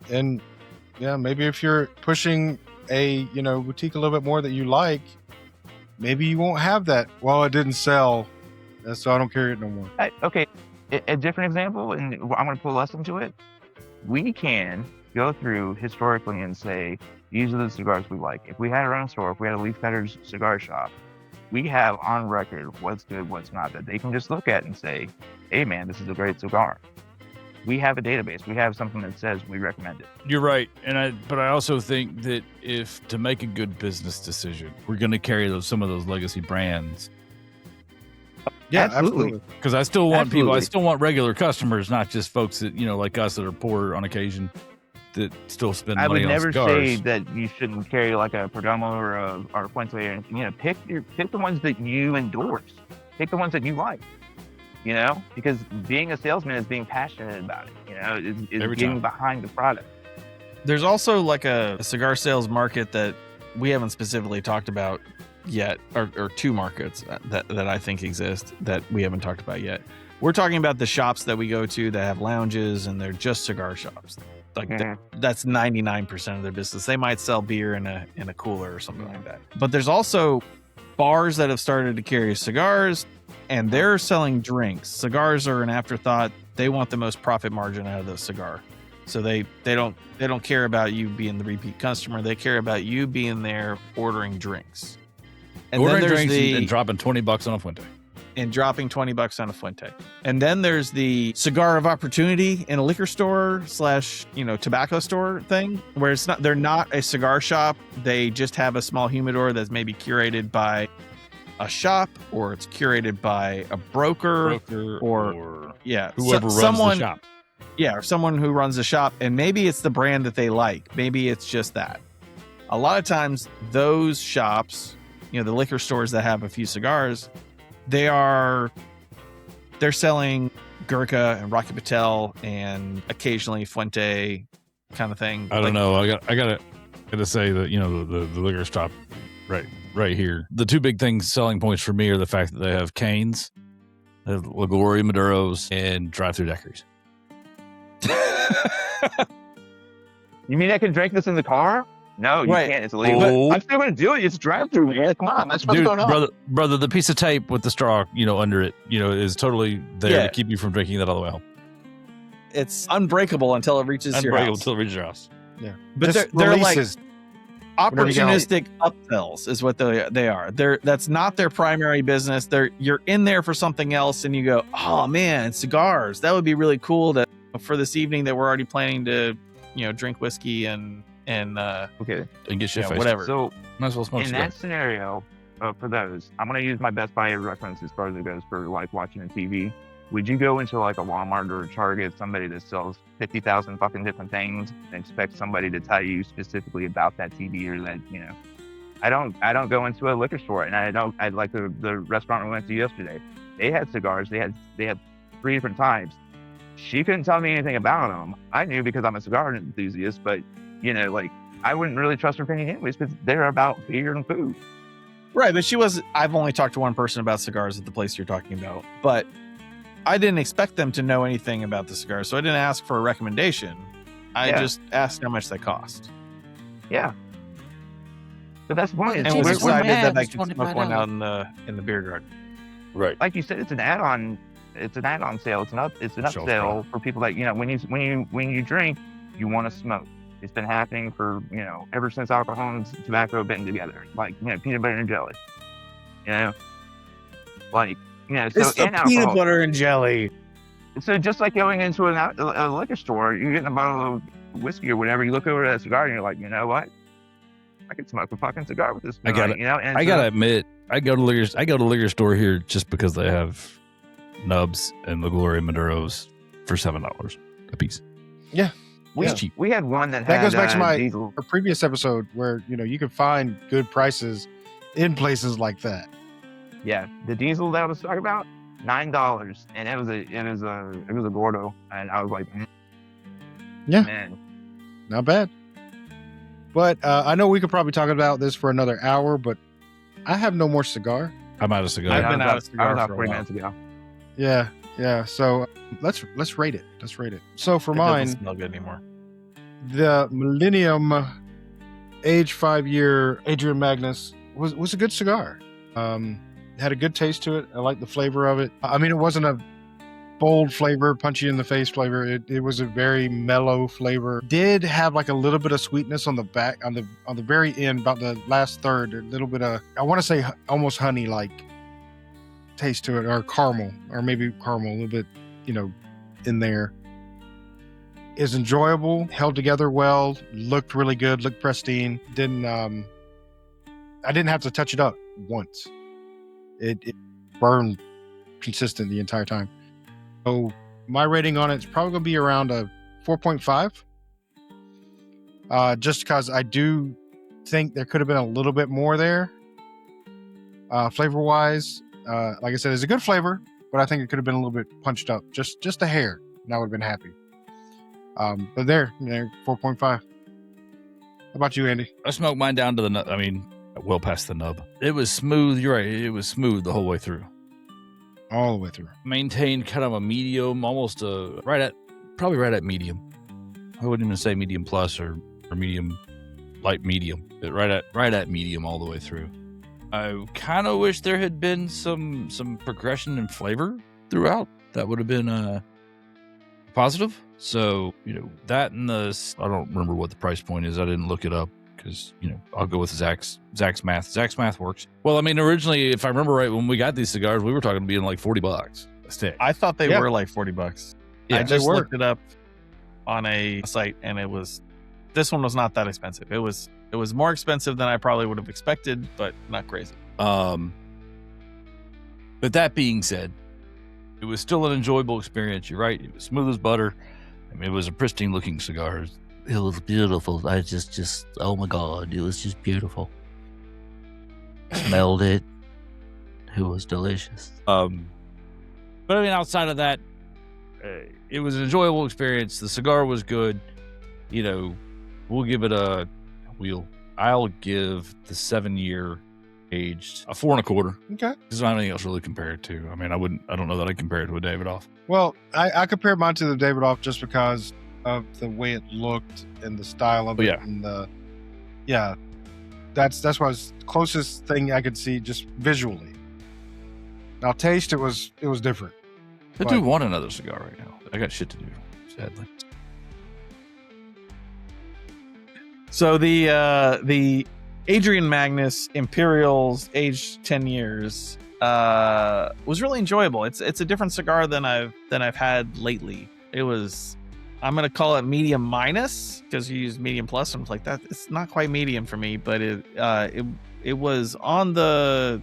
And yeah, maybe if you're pushing a boutique a little bit more that you like, maybe you won't have that. Well, it didn't sell, so I don't carry it no more. Okay, a different example, and I'm going to put a lesson to it. We can go through historically and say, these are the cigars we like. If we had our own store, if we had a Leaf Cutters cigar shop, we have on record what's good, what's not, that they can just look at and say, hey man, this is a great cigar. We have a database. We have something that says we recommend it. You're right, but I also think that if to make a good business decision, we're going to carry some of those legacy brands. Yeah, Absolutely. Because I still want people. I Absolutely. still want regular customers, not just folks that like us that are poor on occasion, that still spend I money would on never cigars. say that you shouldn't carry like a Perdomo or a Fuente. Pick the ones that you endorse. Pick the ones that you like. you know, because being a salesman is being passionate about it, you know, is Every getting time. behind the product. There's also like a cigar sales market that we haven't specifically talked about yet, or two markets that I think exist that we haven't talked about yet. We're talking about the shops that we go to that have lounges and they're just cigar shops. Like that's 99% of their business. They might sell beer in a cooler or something like that. But there's also bars that have started to carry cigars, and they're selling drinks. Cigars are an afterthought. They want the most profit margin out of the cigar. So they don't care about you being the repeat customer. They care about you being there ordering drinks. And Ordering then there's drinks and dropping $20 on a Fuente. and dropping $20 on a Fuente. And then there's the cigar of opportunity in a liquor store / tobacco store thing, where they're not a cigar shop. They just have a small humidor that's maybe curated by a shop, or it's curated by a broker or whoever runs someone, the shop. Yeah, or someone who runs the shop, and maybe it's the brand that they like. Maybe it's just that. A lot of times those shops, the liquor stores that have a few cigars, they're selling Gurkha and Rocky Patel and occasionally Fuente kind of thing. I don't know. I gotta say that the liquor shop right here. The two big selling points for me are the fact that they have canes, they have La Gloria Maduros, and drive-through daiquiris. You mean I can drink this in the car? No, you can't. It's illegal. Oh. I'm still going to do it. It's drive-through, man. Come on, that's what's Dude, going on. brother, the piece of tape with the straw, under it, is totally there to keep you from drinking that all the way home. It's unbreakable until it reaches your Unbreakable house. until it reaches your house. Yeah, But Just they're like releases. opportunistic upsells is what they are. That's not their primary business. You're in there for something else, and you go, oh man, cigars. That would be really cool for this evening that we're already planning to, drink whiskey and Okay. And get shit faced. whatever. So Might as well smoke in cigar. that scenario, for those, I'm going to use my Best Buy reference as far as it goes for like watching a TV. Would you go into like a Walmart or a Target, somebody that sells 50,000 fucking different things, and expect somebody to tell you specifically about that TV or that, I don't go into a liquor store, and I like the restaurant we went to yesterday. They had cigars. They had 3 different types. She couldn't tell me anything about them. I knew because I'm a cigar enthusiast, but I wouldn't really trust her opinion anyways, because they're about beer and food. Right, but I've only talked to one person about cigars at the place you're talking about, but I didn't expect them to know anything about the cigars, so I didn't ask for a recommendation. I just asked how much they cost. Yeah. But that's one. And was excited that I It's could smoke one out in the beer garden. Right. Like you said, it's an add-on. It's an add-on sale. It's an Shelf upsell for people that when you drink, you want to smoke. It's been happening for ever since alcohol and tobacco have been together. Like peanut butter and jelly. So It's the and peanut alcohol. butter and jelly. So just like going into a liquor store, you're getting a bottle of whiskey or whatever. You look over at that cigar and you're like, you know what? I could smoke a fucking cigar with this. I got tonight, it. I gotta admit, I go to liquor store here just because they have nubs and La Gloria Maduros for $7 a piece. It's cheap. We had one that That had goes back to my diesel. our previous episode where you can find good prices in places like that. Yeah, the diesel that I was talking about, $9, and it was a Gordo, and I was like, Yeah. man, Not bad. But I know we could probably talk about this for another hour, but I have no more cigar. I'm out of cigar. I've been I out was of cigar out for a 40 while. minutes ago. Yeah. So let's rate it. So for It mine, doesn't smell good anymore. the Millennium Age 5-year Adrian Magnus was a good cigar. Had a good taste to it. I like the flavor of it. I mean, it wasn't a bold flavor, punchy in the face flavor. It was a very mellow flavor. Did have like a little bit of sweetness on the back, on the very end, about the last third. A little bit of, I want to say almost honey like taste to it, or caramel, or maybe caramel a little bit, in there. Is enjoyable, held together well, looked really good, looked pristine. I didn't have to touch it up once. It burned consistent the entire time. So my rating on it is probably going to be around a 4.5. Just because I do think there could have been a little bit more there. Flavor-wise, like I said, it's a good flavor. but I think it could have been a little bit punched up, just a hair, and I would have been happy. But there, 4.5. How about you, Andy? I smoked mine down to the nub. I mean, well past the nub. It was smooth. You're right. It was smooth the whole way through. All the way through. Maintained kind of a medium, almost probably right at medium. I wouldn't even say medium plus or medium, light medium, but right at medium all the way through. I kind of wish there had been some progression in flavor throughout. That would have been positive. So, that and I don't remember what the price point is. I didn't look it up because, I'll go with Zach's math. Zach's math works. Well, I mean, originally, if I remember right, when we got these cigars, we were talking being like $40 a stick. I thought they were like $40. Yeah, I they just were. looked it up on a site, and this one was not that expensive. It was more expensive than I probably would have expected, but not crazy. But that being said, it was still an enjoyable experience. You're right. It was smooth as butter. I mean, it was a pristine looking cigar. It was beautiful. I just oh my God, it was just beautiful. Smelled it. It was delicious. But I mean, outside of that, it was an enjoyable experience. The cigar was good. We'll give it I'll give the 7-year aged a 4.25. Okay. There's not anything else really to compare it to. I mean, I don't know that I compare it to a Davidoff. Well, I compared mine to the Davidoff just because of the way it looked and the style of it. Yeah. And that's why it's the closest thing I could see just visually. Now, taste, it was different. I do want another cigar right now. I got shit to do, sadly. So the Adrian Magnus Imperials, aged 10 years, was really enjoyable. It's a different cigar than I've had lately. It was, I'm gonna call it medium minus because you use medium plus, and it's like that. It's not quite medium for me, but it was on the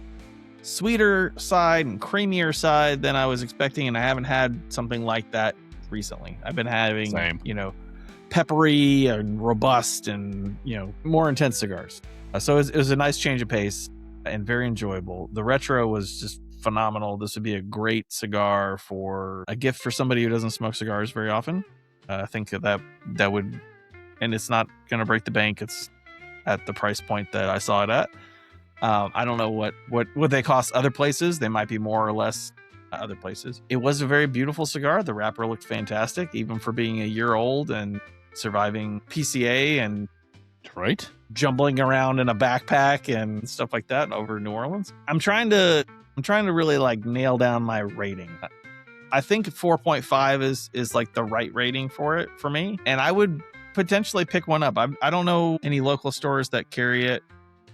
sweeter side and creamier side than I was expecting, and I haven't had something like that recently. I've been having peppery and robust and more intense cigars. So it was a nice change of pace and very enjoyable. The retro was just phenomenal. This would be a great cigar for a gift for somebody who doesn't smoke cigars very often. I think that would, and it's not going to break the bank. It's at the price point that I saw it at. I don't know what they cost other places. They might be more or less other places. It was a very beautiful cigar. The wrapper looked fantastic, even for being a year old and surviving PCA and jumbling around in a backpack and stuff like that over New Orleans. I'm trying to really like nail down my rating. I think 4.5 is like the right rating for it for me, and I would potentially pick one up. I don't know any local stores that carry it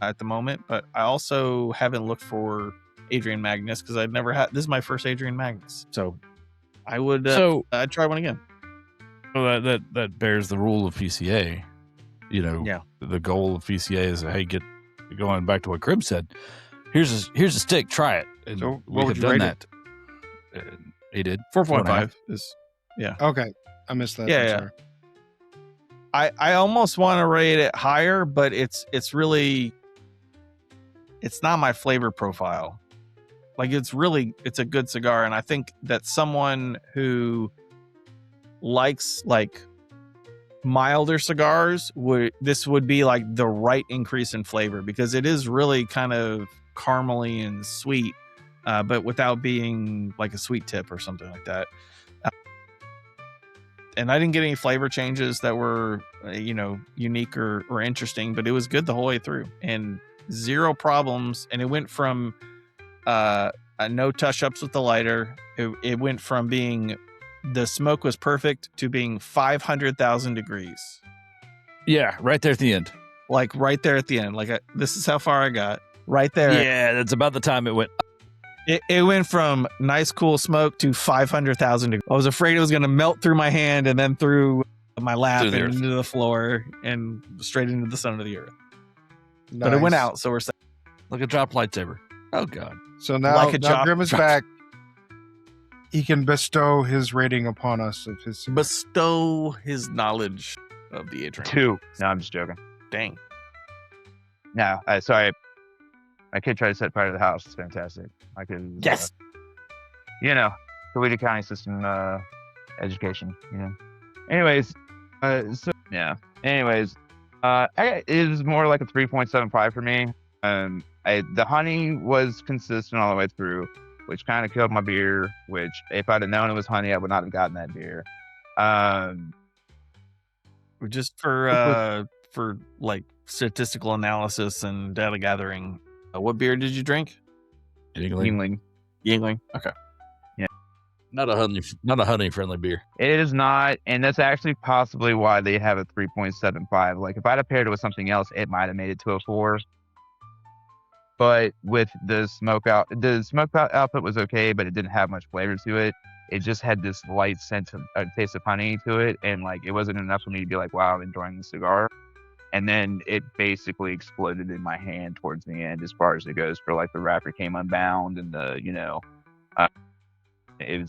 at the moment, but I also haven't looked for Adrian Magnus because I'd never had. This is my first Adrian Magnus, so I would I'd try one again. Well, that bears the rule of PCA. The goal of PCA is, hey, get going back to what Grim said. Here's a stick, try it. And So we what would have you done rate that. He did 4.5 is Okay. I missed that. Yeah, I'm yeah. sorry. I almost want to rate it higher, but it's not my flavor profile. Like it's a good cigar, and I think that someone who likes like milder cigars this would be like the right increase in flavor, because it is really kind of caramely and sweet, but without being like a sweet tip or something like that. And I didn't get any flavor changes that were, unique or interesting, but it was good the whole way through and zero problems. And it went from no touch-ups with the lighter. It went from being the smoke was perfect to being 500,000 degrees. Yeah, right there at the end. Like right there at the end. Like this is how far I got. Right there. Yeah, that's about the time it went. It went from nice, cool smoke to 500,000 degrees. I was afraid it was going to melt through my hand and then through my lap and into the floor and straight into the center of the earth. Nice. But it went out, so we're safe. Like a drop lightsaber. Oh, God. So now Grim is back. He can bestow his rating upon us of his. Bestow his knowledge of the Adrian. 2. No, I'm just joking. Dang. No, sorry. My kid tried to set fire to the house. It's fantastic. My kid. Yes. Coweta County system education. Anyways, Anyways, it is more like a 3.75 for me. The honey was consistent all the way through, which kind of killed my beer. Which, if I'd have known it was honey, I would not have gotten that beer. Just for like statistical analysis and data gathering, what beer did you drink? Yingling. Yingling. Okay. Not a honey friendly beer. It is not, and that's actually possibly why they have a 3.75. Like, if I'd have paired it with something else, it might have made it to a 4. But with the smoke output was okay, but it didn't have much flavor to it. It just had this light taste of honey to it, and like it wasn't enough for me to be like, wow, I'm enjoying the cigar. And then it basically exploded in my hand towards the end, as far as it goes. For like the wrapper came unbound, and it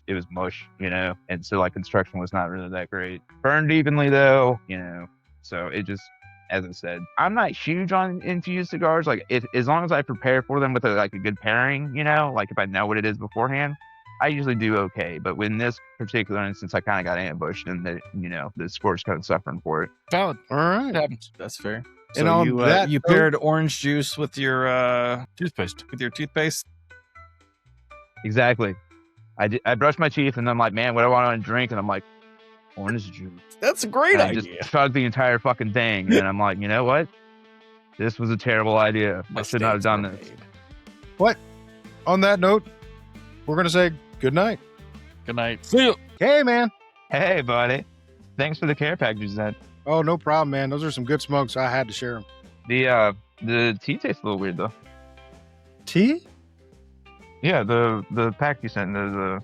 was mush, and so like construction was not really that great. Burned evenly though, so it just, as I said, I'm not huge on infused cigars. Like, as long as I prepare for them with a good pairing, like if I know what it is beforehand, I usually do okay. But in this particular instance, I kind of got ambushed, and the score's kind of suffering for it. Valid. All right. That's fair. And So on you that you note- paired orange juice with your Toothpaste. toothpaste. Exactly. I brushed my teeth, and I'm like, man, what do I want to drink? And I'm like, orange juice. That's a great And I idea. just chugged the entire fucking thing, and I'm like, you know what? This was a terrible idea. I should not have done this. On that note, we're going to say good night. Good night. See you. Hey, man. Hey, buddy. Thanks for the care packages. That Oh, no problem, man. Those are some good smokes. I had to share them. the tea tastes a little weird though. Tea? Yeah, the pack you sent, the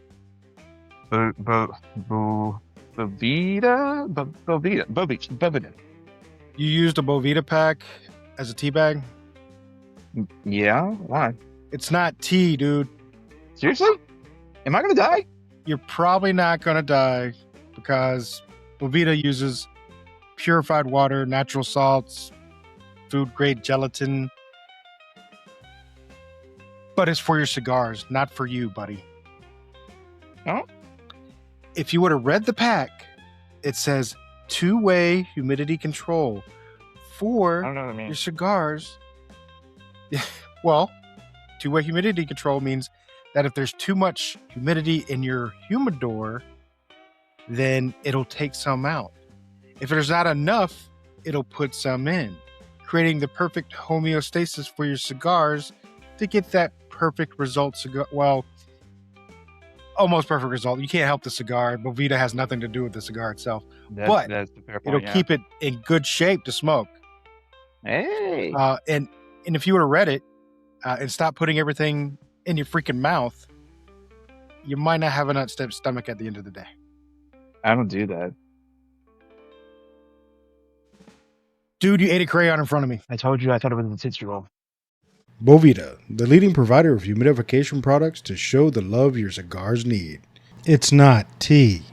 Bovita. You used a Bovita pack as a tea bag? Yeah, why? It's not tea, dude. Seriously? Am I gonna die? You're probably not going to die because Bovita uses purified water, natural salts, food grade gelatin. But it's for your cigars, not for you, buddy. Oh? If you would have read the pack, it says two-way humidity control I for don't know what I your mean. cigars. Well, two-way humidity control means that if there's too much humidity in your humidor, then it'll take some out. If there's not enough, it'll put some in, creating the perfect homeostasis for your cigars to get that perfect result. Well, almost perfect result. You can't help the cigar. Bovita has nothing to do with the cigar itself. But That's the fair point. It'll keep it in good shape to smoke. Hey. And if you would have read it and stopped putting everything in your freaking mouth, you might not have enough stomach at the end of the day. I don't do that. Dude, you ate a crayon in front of me. I told you I thought it was a Tootsie Roll. Bovita, the leading provider of humidification products to show the love your cigars need. It's not tea.